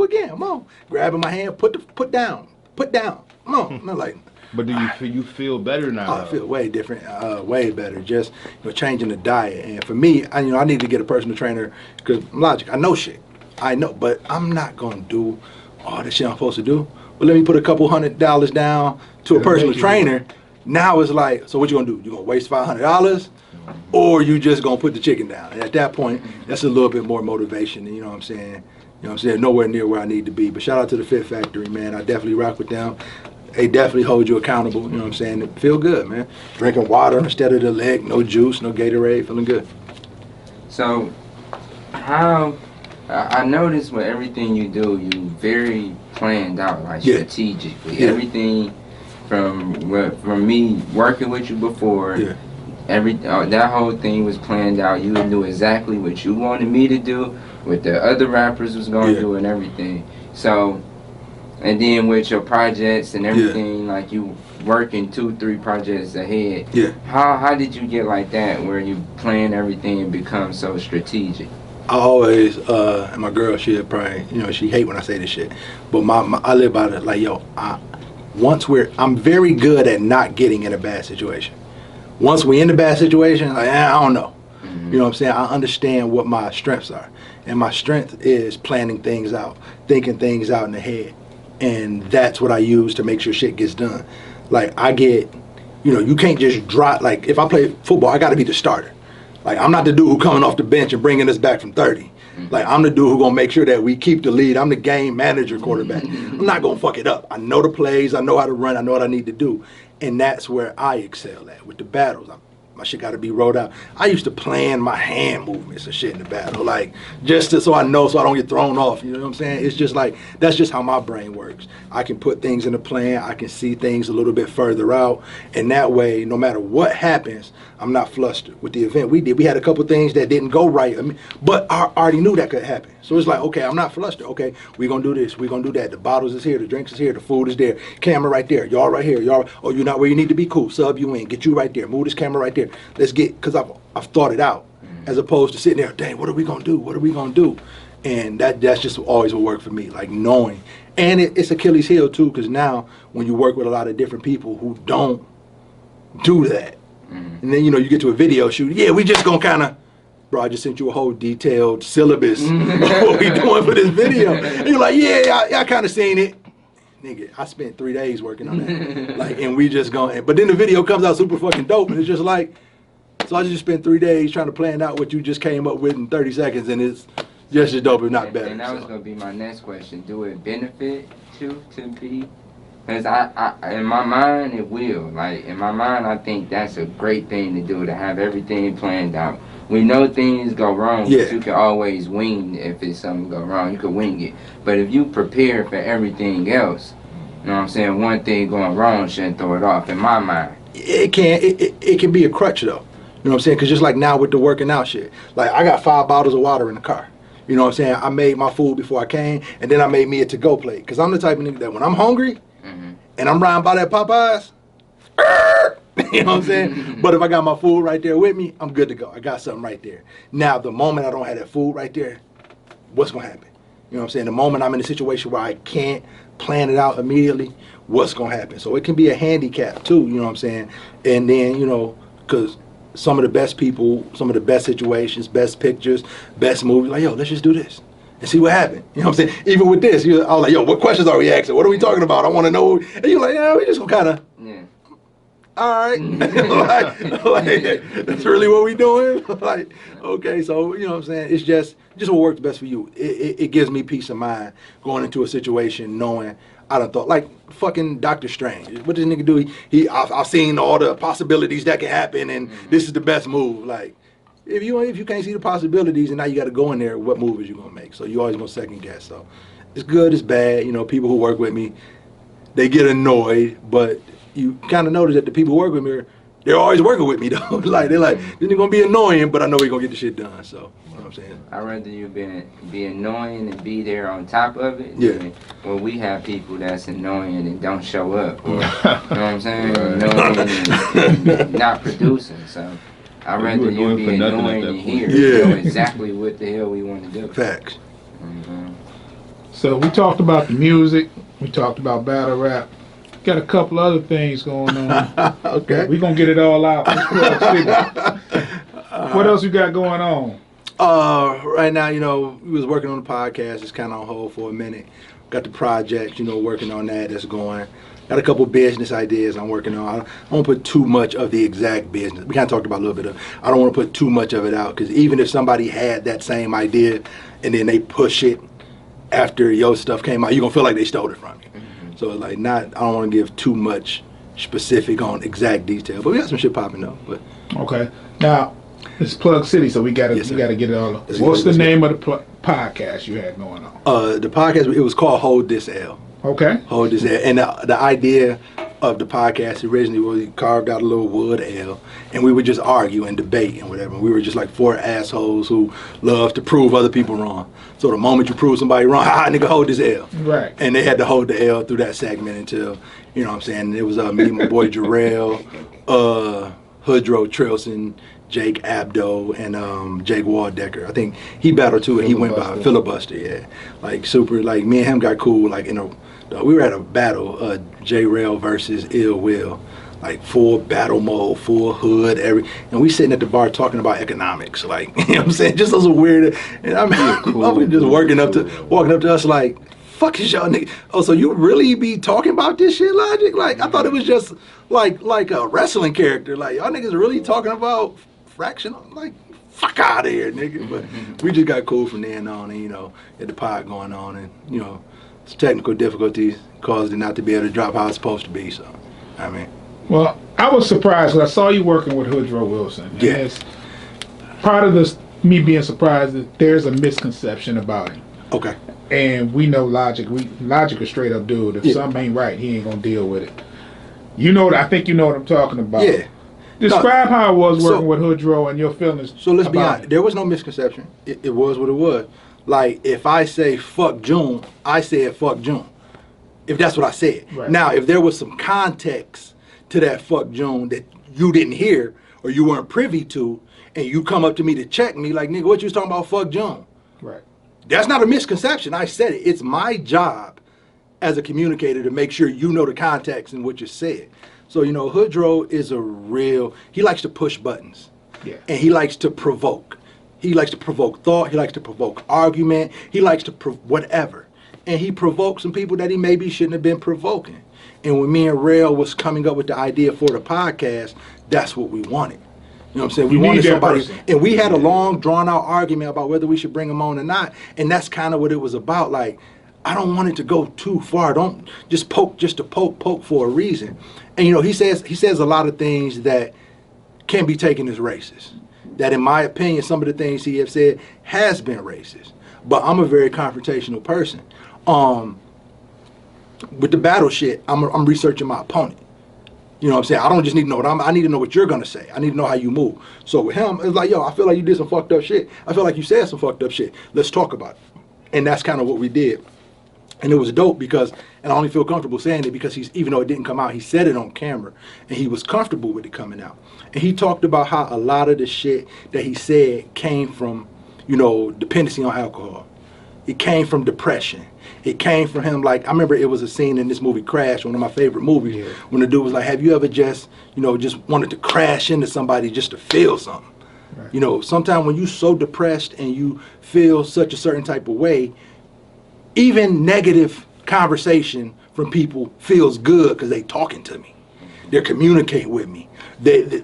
again. Come on. Grabbing my hand, put down. Come on. I'm like, but do you feel better now? I feel way different, way better. Just, you know, changing the diet. And for me, I need to get a personal trainer because logic. I know shit. I know, but I'm not gonna do all the shit I'm supposed to do. But let me put a couple $100 down to a personal trainer. Now it's like, so what you gonna do? You gonna waste $500, or you just gonna put the chicken down? And at that point, that's a little bit more motivation. You know what I'm saying? You know what I'm saying? Nowhere near where I need to be. But shout out to the Fit Factory, man. I definitely rock with them. They definitely hold you accountable, you know what I'm saying? It feel good, man. Drinking water instead of the leg, no juice, no Gatorade, feeling good. So, how, I noticed with everything you do, you very planned out, like strategically. Yeah. Everything from me working with you before, that whole thing was planned out. You knew exactly what you wanted me to do, what the other rappers was going to do and everything. So, and then with your projects and everything, like you working 2-3 projects ahead. Yeah. How did you get like that where you plan everything and become so strategic? I always, and my girl, she'll probably, you know, she hate when I say this shit, but I live by it like, yo, I'm very good at not getting in a bad situation. Once we in a bad situation, like, I don't know. You know what I'm saying? I understand what my strengths are. And my strength is planning things out, thinking things out in the head. And that's what I use to make sure shit gets done. Like, I get, you know, you can't just drop, like, if I play football, I got to be the starter. Like, I'm not the dude who coming off the bench and bringing us back from 30. Like, I'm the dude who gonna make sure that we keep the lead. I'm the game manager quarterback. I'm not gonna fuck it up. I know the plays, I know how to run, I know what I need to do. And that's where I excel at, with the battles. My shit gotta be rolled out. I used to plan my hand movements and shit in the battle, like, just so I know, so I don't get thrown off, you know what I'm saying? It's just like, that's just how my brain works. I can put things in a plan, I can see things a little bit further out, and that way, no matter what happens, I'm not flustered. With the event we did, we had a couple things that didn't go right, but I already knew that could happen. So it's like, okay, I'm not flustered. Okay, we're gonna do this, we're gonna do that. The bottles is here, the drinks is here, the food is there, camera right there, y'all right here, y'all, oh, you're not where you need to be, cool, sub you in, get you right there, move this camera right there. Let's get, because I've thought it out, as opposed to sitting there, dang, what are we gonna do? What are we gonna do? And that's just always what worked for me, like knowing. And it's Achilles heel too, because now when you work with a lot of different people who don't do that, and then, you know, you get to a video shoot, yeah, we just gonna kind of bro, I just sent you a whole detailed syllabus of what we doing for this video. And you're like, yeah, y'all kind of seen it. Nigga, I spent 3 days working on that. Like, and we just going, but then the video comes out super fucking dope, and it's just like, so I just spent 3 days trying to plan out what you just came up with in 30 seconds, and it's just as dope, if not better. And that was gonna be my next question. Do it benefit you to be? Because I, in my mind, it will. Like, in my mind, I think that's a great thing to do, to have everything planned out. We know things go wrong, Yeah. but you can always wing if it's something go wrong. You can wing it. But if you prepare for everything else, you know what I'm saying, one thing going wrong shouldn't throw it off, in my mind. It can be a crutch, though. You know what I'm saying? Because just like now with the working out shit, like I got 5 bottles of water in the car. You know what I'm saying? I made my food before I came, and then I made me a to-go plate. Because I'm the type of nigga that when I'm hungry, and I'm riding by that Popeyes, you know what I'm saying? But if I got my food right there with me, I'm good to go. I got something right there. Now, the moment I don't have that food right there, what's going to happen? You know what I'm saying? The moment I'm in a situation where I can't plan it out immediately, what's going to happen? So it can be a handicap, too, you know what I'm saying? And then, you know, because some of the best people, some of the best situations, best pictures, best movies, like, yo, let's just do this and see what happened. You know what I'm saying? Even with this, I was like, yo, what questions are we asking? What are we talking about? I want to know. And you're like, yeah, we just gonna kind of, Yeah. all right. like, that's really what we doing? Like, okay, so, you know what I'm saying? It's just what works best for you. It gives me peace of mind going into a situation knowing I done thought, like fucking Doctor Strange. What does this nigga do? I've seen all the possibilities that can happen, and this is the best move. Like, if you can't see the possibilities and now you got to go in there, what move is you gonna make? So you always gonna second guess. So it's good, it's bad. You know, people who work with me, they get annoyed, but you kind of notice that the people who work with me, they're always working with me though. Like they're like, this is gonna be annoying, but I know we're gonna get the shit done. So you know what I'm saying? I'd rather you be annoying and be there on top of it. Yeah. Well, we have people that's annoying and don't show up, or you know what I'm saying, annoying and not producing. So I'd rather you be annoying and here. Yeah. Know exactly what the hell we want to do. Facts. So we talked about the music. We talked about battle rap. Got a couple other things going on. Okay. We gonna get it all out. What else you got going on? Right now, you know, we was working on the podcast. It's kind of on hold for a minute. Got the project, you know, working on that. That's going. Got a couple business ideas I'm working on. I don't want to put too much of the exact business. We kind of talked about a little bit of. I don't want to put too much of it out because even if somebody had that same idea and then they push it after your stuff came out, you're gonna feel like they stole it from you. So it's like I don't want to give too much specific on exact detail, but we got some shit popping up. But Okay. Now it's PlugCity, so we gotta Yes, sir. get it all. Let's What's get the it. name of the podcast you had going on? the podcast, it was called Hold This L. Okay. Hold This L. And the idea of the podcast originally was we carved out a little wood L, and we would just argue and debate and whatever. We were just like 4 assholes who love to prove other people wrong. So the moment you prove somebody wrong, nigga, hold this L. Right. And they had to hold the L through that segment until, you know what I'm saying, it was me, my boy Jarrell, Hoodro Trilson, Jake Abdo, and Jake Waldecker. I think he battled too, and he went by Filibuster, yeah. Like super, like me and him got cool, like we were at a battle, J-Rail versus Ill Will. Like full battle mode, full hood, and we sitting at the bar talking about economics, like, you know what I'm saying? Just those weird, and I'm just walking up to us like, fuck is y'all nigga? Oh, so you really be talking about this shit, Logic? Like, I thought it was just like a wrestling character. Like, y'all niggas really talking about fractional? Like, fuck out of here, nigga. But we just got cool from then on, and, you know, had the pod going on, and, you know, some technical difficulties caused it not to be able to drop how it's supposed to be, so, I mean. Well, I was surprised because I saw you working with Hoodro Wilson. And Yeah. it's part of this, me being surprised that there's a misconception about him. Okay. And we know Logic. Logic is straight up dude. If Yeah. something ain't right, he ain't gonna deal with it. You know, I think you know what I'm talking about. Yeah. Describe how it was So- working with Hoodro and your feelings. So let's be about honest. There was no misconception. It was what it was. Like, if I say fuck June, I said fuck June. If that's what I said. Right. Now, if there was some context to that fuck June that you didn't hear or you weren't privy to, and you come up to me to check me like, nigga, what you was talking about, fuck June? Right. That's not a misconception. I said it. It's my job as a communicator to make sure you know the context in what you said. So, you know, Hoodro is he likes to push buttons. Yeah. And he likes to provoke. He likes to provoke thought. He likes to provoke argument. He likes to whatever. And he provoked some people that he maybe shouldn't have been provoking. And when me and Rail was coming up with the idea for the podcast, that's what we wanted. You know what I'm saying? We wanted somebody, and we had a long, drawn-out argument about whether we should bring him on or not. And that's kind of what it was about. Like, I don't want it to go too far. Don't just poke just to poke for a reason. And you know, he says a lot of things that can be taken as racist. That, in my opinion, some of the things he has said has been racist. But I'm a very confrontational person. With the battle shit, I'm researching my opponent. You know what I'm saying? I don't just need to know I need to know what you're gonna say. I need to know how you move. So with him, it's like, yo, I feel like you did some fucked up shit. I feel like you said some fucked up shit. Let's talk about it. And that's kind of what we did. And it was dope because, and I only feel comfortable saying it because even though it didn't come out, he said it on camera and he was comfortable with it coming out. And he talked about how a lot of the shit that he said came from, you know, dependency on alcohol. It came from depression. It came from him, like, I remember it was a scene in this movie Crash, one of my favorite movies, when the dude was like, have you ever just, you know, just wanted to crash into somebody just to feel something? Right. You know, sometimes when you're so depressed and you feel such a certain type of way, even negative conversation from people feels good because they talking to me. They're communicating with me.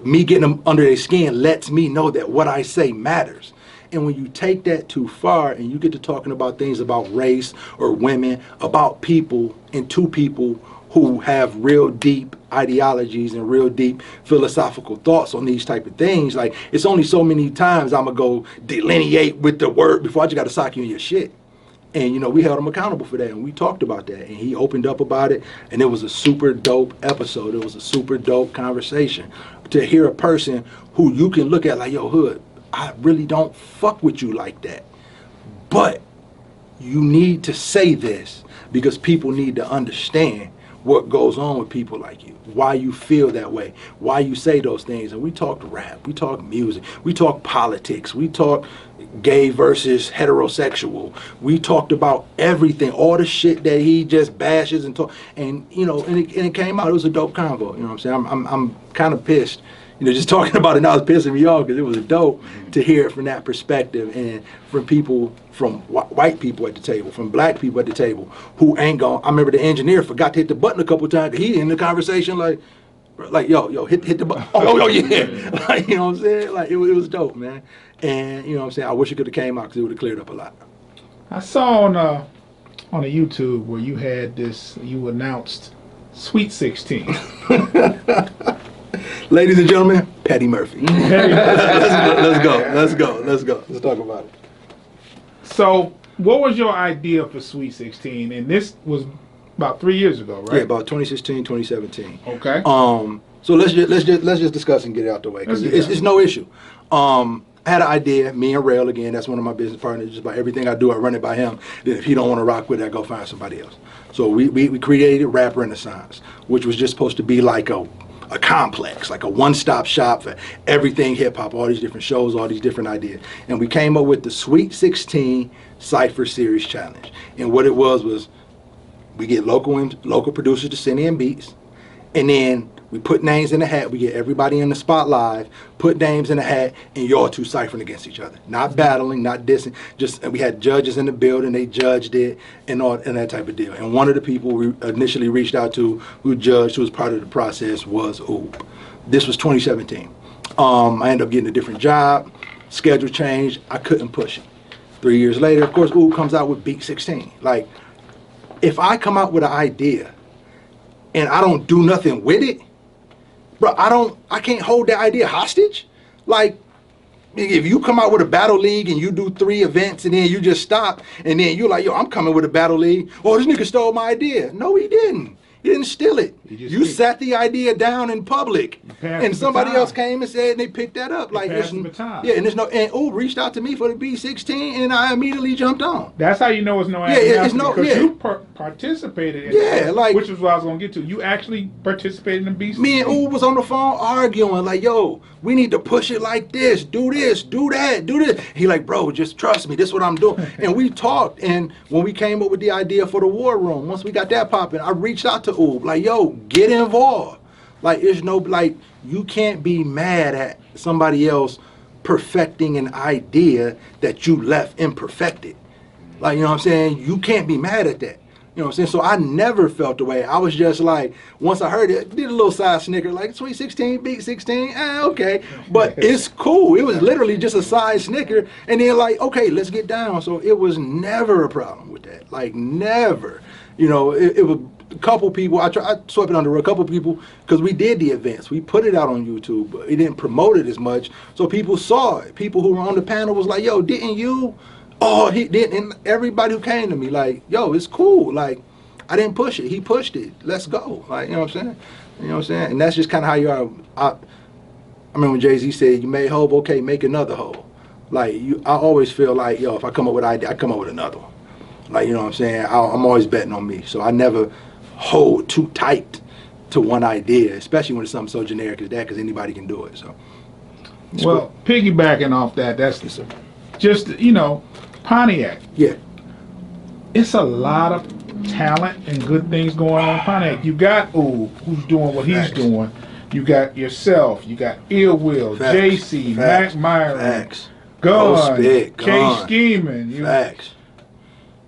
Me getting them under their skin lets me know that what I say matters. And when you take that too far and you get to talking about things about race or women, about people and two people who have real deep ideologies and real deep philosophical thoughts on these type of things, like, it's only so many times I'm going to go delineate with the word before I just got to sock you in your shit. And, you know, we held him accountable for that, and we talked about that, and he opened up about it, and it was a super dope episode. It was a super dope conversation to hear a person who you can look at like, yo, Hood, I really don't fuck with you like that. But you need to say this because people need to understand what goes on with people like you, why you feel that way, why you say those things. And we talked rap, we talked music, we talked politics, we talked gay versus heterosexual. We talked about everything, all the shit that he just bashes and talk. And, you know, and it came out, it was a dope convo. You know what I'm saying? I'm kind of pissed. You know, just talking about it now is pissing me off because it was dope to hear it from that perspective and from people, from white people at the table, from black people at the table who ain't gonna. I remember the engineer forgot to hit the button a couple of times. He in the conversation like yo, hit the button. Oh, yeah. Like, you know what I'm saying? Like, it was dope, man. And, you know what I'm saying? I wish it could have came out because it would have cleared up a lot. I saw on a YouTube where you had this, you announced Sweet 16. Ladies and gentlemen, Patty Murphy. Let's go. Let's talk about it. So, what was your idea for Sweet 16? And this was about 3 years ago, right? Yeah, about 2016, 2017. Okay. So let's just discuss and get it out the way because it's no issue. I had an idea, me and Rail again. That's one of my business partners. Just about everything I do, I run it by him. Then if he don't want to rock with it, I go find somebody else. So we created Rap Renaissance, which was just supposed to be like a complex, like a one-stop shop for everything hip-hop, all these different shows, all these different ideas. And we came up with the Sweet 16 Cypher Series Challenge. And what it was we get local producers to send in beats, and then we put names in the hat. We get everybody in the spot live, put names in the hat, and y'all two ciphering against each other. Not battling, not dissing. And we had judges in the building. They judged it and that type of deal. And one of the people we initially reached out to who judged, who was part of the process, was Oob. This was 2017. I ended up getting a different job. Schedule changed. I couldn't push it. 3 years later, of course, Oob comes out with Beat 16. Like, if I come out with an idea and I don't do nothing with it, bro, I can't hold that idea hostage. Like, if you come out with a battle league and you do 3 events and then you just stop and then you're like, yo, I'm coming with a battle league. Oh, this nigga stole my idea. No, he didn't. He didn't steal it. You sat the idea down in public, and somebody else came and said, and they picked that up. Like, and Oob reached out to me for the B16, and I immediately jumped on. That's how you know it's no because you participated in it, like, which is what I was gonna get to. You actually participated in B16. Me and Oob was on the phone arguing, like, yo, we need to push it like this, do that, do this. He like, bro, just trust me, this is what I'm doing. And we talked, and when we came up with the idea for the War Room, once we got that popping, I reached out to Oob, like, yo, get involved. Like, you can't be mad at somebody else perfecting an idea that you left imperfected. Like, you know what I'm saying? You can't be mad at that. You know what I'm saying? So I never felt the way. I was just like, once I heard it, did a little side snicker, like, Sweet 16, Big 16, okay. But it's cool. It was literally just a side snicker. And then like, okay, let's get down. So it was never a problem with that. Like, never. You know, it was a couple people, I swept it under a couple people, because we did the events. We put it out on YouTube, but we didn't promote it as much. So people saw it. People who were on the panel was like, yo, didn't you? Oh, he did, and everybody who came to me like, yo, it's cool. Like, I didn't push it. He pushed it. Let's go. Like, you know what I'm saying? You know what I'm saying? And that's just kind of how you are. I remember when Jay-Z said, you made Hov, okay, make another Hov. Like, I always feel like, yo, if I come up with an idea, I come up with another one. Like, you know what I'm saying? I'm always betting on me. So I never hold too tight to one idea, especially when it's something so generic as that, because anybody can do it. So, well, piggybacking off that, that's just, you know, Pontiac. Yeah. It's a lot of talent and good things going on in Pontiac. You got who's doing what he's doing. You got yourself. You got Ill Will, JC, Mac Myron, Gun, K Scheming. Facts.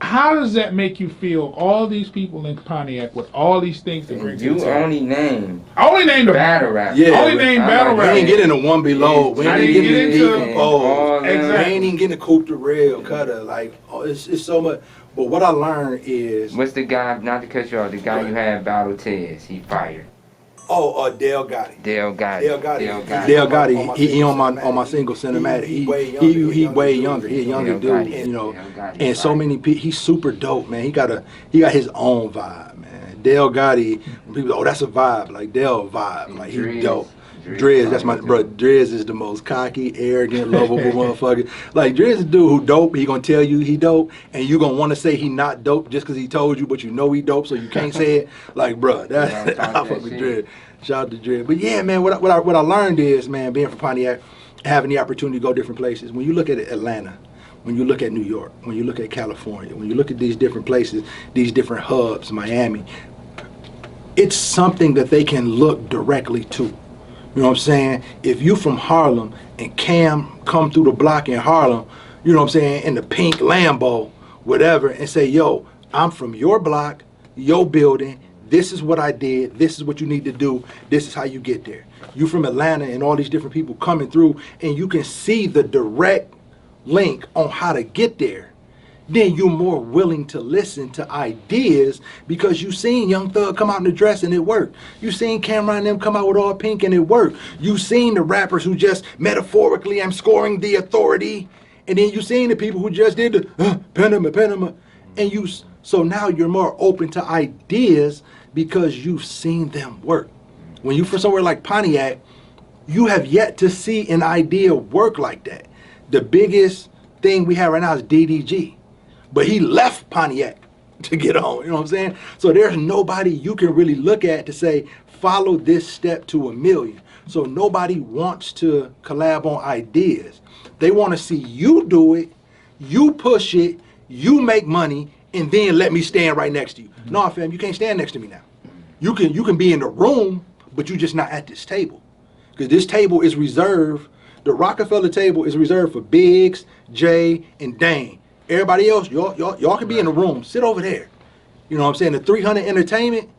How does that make you feel? All these people in Pontiac with all these things to bring to the You table. only named battle rap. Yeah, only named battle rap. We ain't getting a one below. We I ain't didn't getting get into decompose. exactly. We ain't even getting a Coupe de Real cutter. Like, it's so much. But what I learned is, What's the guy, not to cut you off, the guy you had battle Tez, he fired. Dale Gotti. Dale Gotti. Dale Gotti. He on my single cinematic. He way younger. He a younger dude, you know. And so many people. He's super dope, man. He got his own vibe, man. Dale Gotti. People, oh, that's a vibe. Like, Dale vibe. Like, he's dope. Driz, that's my bro. Driz is the most cocky, arrogant, lovable motherfucker. Like, Driz is a dude who dope. He gonna tell you he dope, and you gonna want to say he not dope just because he told you, but you know he dope, so you can't say it. Like, bro, I fuck with Driz. Shout out to Driz. But yeah, man, what I learned is, man, being from Pontiac, having the opportunity to go different places. When you look at Atlanta, when you look at New York, when you look at California, when you look at these different places, these different hubs, Miami, it's something that they can look directly to. You know what I'm saying? If you from Harlem and Cam come through the block in Harlem, you know what I'm saying, in the pink Lambo, whatever, and say, yo, I'm from your block, your building, this is what I did, this is what you need to do, this is how you get there. You from Atlanta and all these different people coming through, and you can see the direct link on how to get there. Then you're more willing to listen to ideas because you seen Young Thug come out in the dress and it worked. You seen Cameron and them come out with all pink and it worked. You seen the rappers who just metaphorically, I'm scoring the authority. And then you seen the people who just did the Panama. And so now you're more open to ideas because you've seen them work. When you from somewhere like Pontiac, you have yet to see an idea work like that. The biggest thing we have right now is DDG. But he left Pontiac to get on, you know what I'm saying? So there's nobody you can really look at to say, follow this step to a million. So nobody wants to collab on ideas. They want to see you do it, you push it, you make money, and then let me stand right next to you. Mm-hmm. No, fam, you can't stand next to me now. You can be in the room, but you're just not at this table. Because this table is reserved, the Rockefeller table is reserved for Biggs, Jay, and Dane. Everybody else, y'all can be in the room. Sit over there. You know what I'm saying? The 300 Entertainment,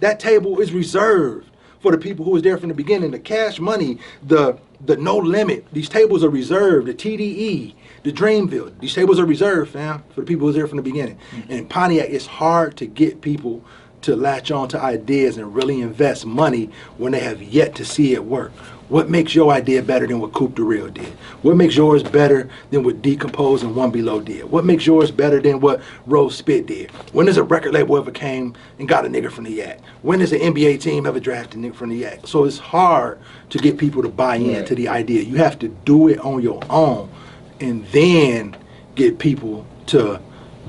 that table is reserved for the people who was there from the beginning. The Cash Money, the No Limit, these tables are reserved. The TDE, the Dreamville, these tables are reserved, fam, for the people who was there from the beginning. Mm-hmm. And in Pontiac, it's hard to get people to latch on to ideas and really invest money when they have yet to see it work. What makes your idea better than what Coupe de Real did? What makes yours better than what Decompose and One Below did? What makes yours better than what Rose Spit did? When does a record label ever came and got a nigga from the Yak? When does an NBA team ever draft a nigga from the Yak? So it's hard to get people to buy in to the idea. You have to do it on your own and then get people to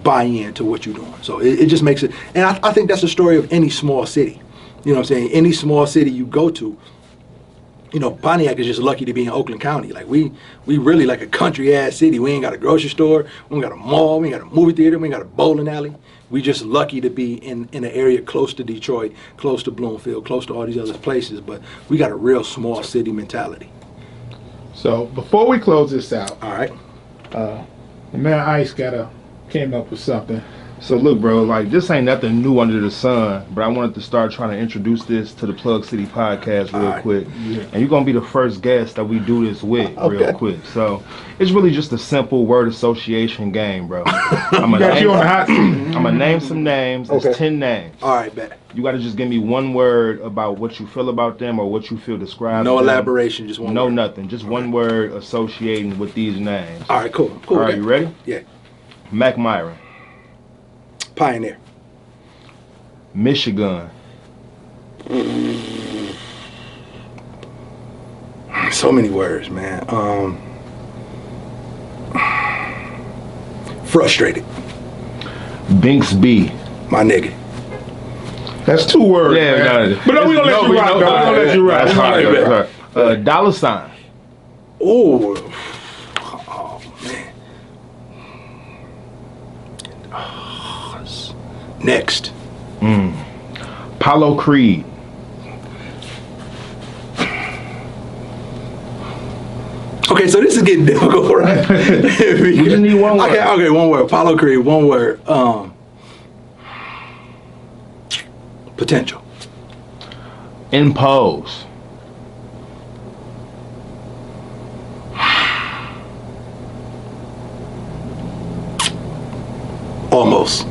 buy into what you're doing. So it just makes it, and I think that's the story of any small city. You know what I'm saying? Any small city you go to, you know, Pontiac is just lucky to be in Oakland County. Like, we really like a country ass city. We ain't got a grocery store, we ain't got a mall, we ain't got a movie theater, we ain't got a bowling alley. We just lucky to be in an area close to Detroit, close to Bloomfield, close to all these other places, but we got a real small city mentality. So before we close this out, All right. the man Ice came up with something. So look, bro, like this ain't nothing new under the sun, but I wanted to start trying to introduce this to the Plug City podcast real Alright. quick. And you're gonna be the first guest that we do this with real quick. So it's really just a simple word association game, bro. I'm Got you on the hot seat. I'm gonna name some names. It's Okay. 10 names. All right, bet. You gotta just give me one word about what you feel about them or what you feel describes No them. elaboration, just one No word. nothing. Just one word associating with these names. All right, cool. Cool. All right, with you that. ready? Yeah. Mac Myron. Pioneer. Michigan. So many words, man. Frustrated. Binks B. My nigga. That's 2 words. Yeah, man. no, But no, we gonna let you rock. Though. We gonna let you rock. That's We gonna fine, let you rock. that's fine. Dollar sign. Oh man. Next. Paulo Creed. Okay, so this is getting difficult, right? We just need one word. Okay, one word. Apollo Creed, one word. Potential. Impose. Almost.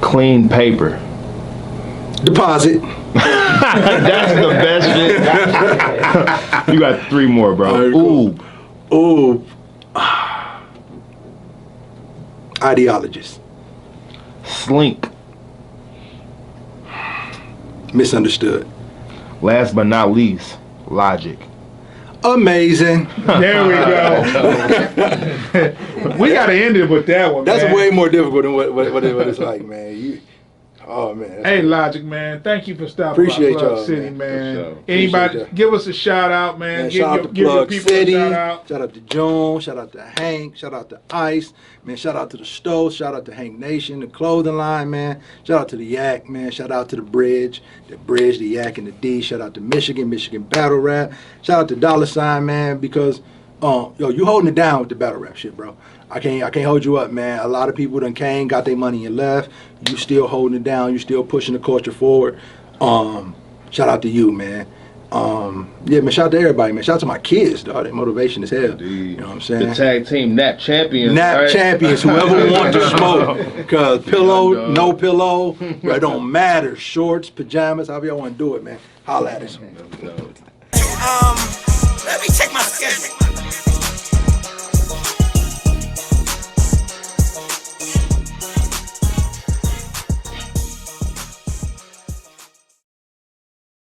Clean paper. Deposit. That's the best shit. You got 3 more, bro. All right, cool. Ooh. Ideologist. Slink. Misunderstood. Last but not least, logic. Amazing. There we go. We gotta end it with that one. That's man. way more difficult than what it's like, man. Oh man. that's Hey, cool. Logic, man. Thank you for stopping Appreciate by Plug y'all, City, man. man. For sure. Anybody, Appreciate y'all. give us a shout out, man. Man, Give shout out to give your Plug people City. a shout out. Shout out to Joan. Shout out to Hank. Shout out to Ice. Man, shout out to the Stove. Shout out to Hank Nation, the clothing line, man. Shout out to the Yak, man. Shout out to the Bridge, the Yak, and the D. Shout out to Michigan Battle Rap. Shout out to Dollar Sign, man, because yo, you holding it down with the battle rap shit, bro. I can't hold you up, man. A lot of people done came, got their money and left. You still holding it down. You still pushing the culture forward. Shout out to you, man. Yeah, man, shout out to everybody, man. Shout out to my kids, dog. Their motivation is hell. You know what I'm saying? The tag team Nap Champions. Nap right? champions, whoever wants to smoke. Cause pillow, dog. no pillow, it don't matter. Shorts, pajamas, however y'all want to do it, man. Holla at us. Let me check my schedule.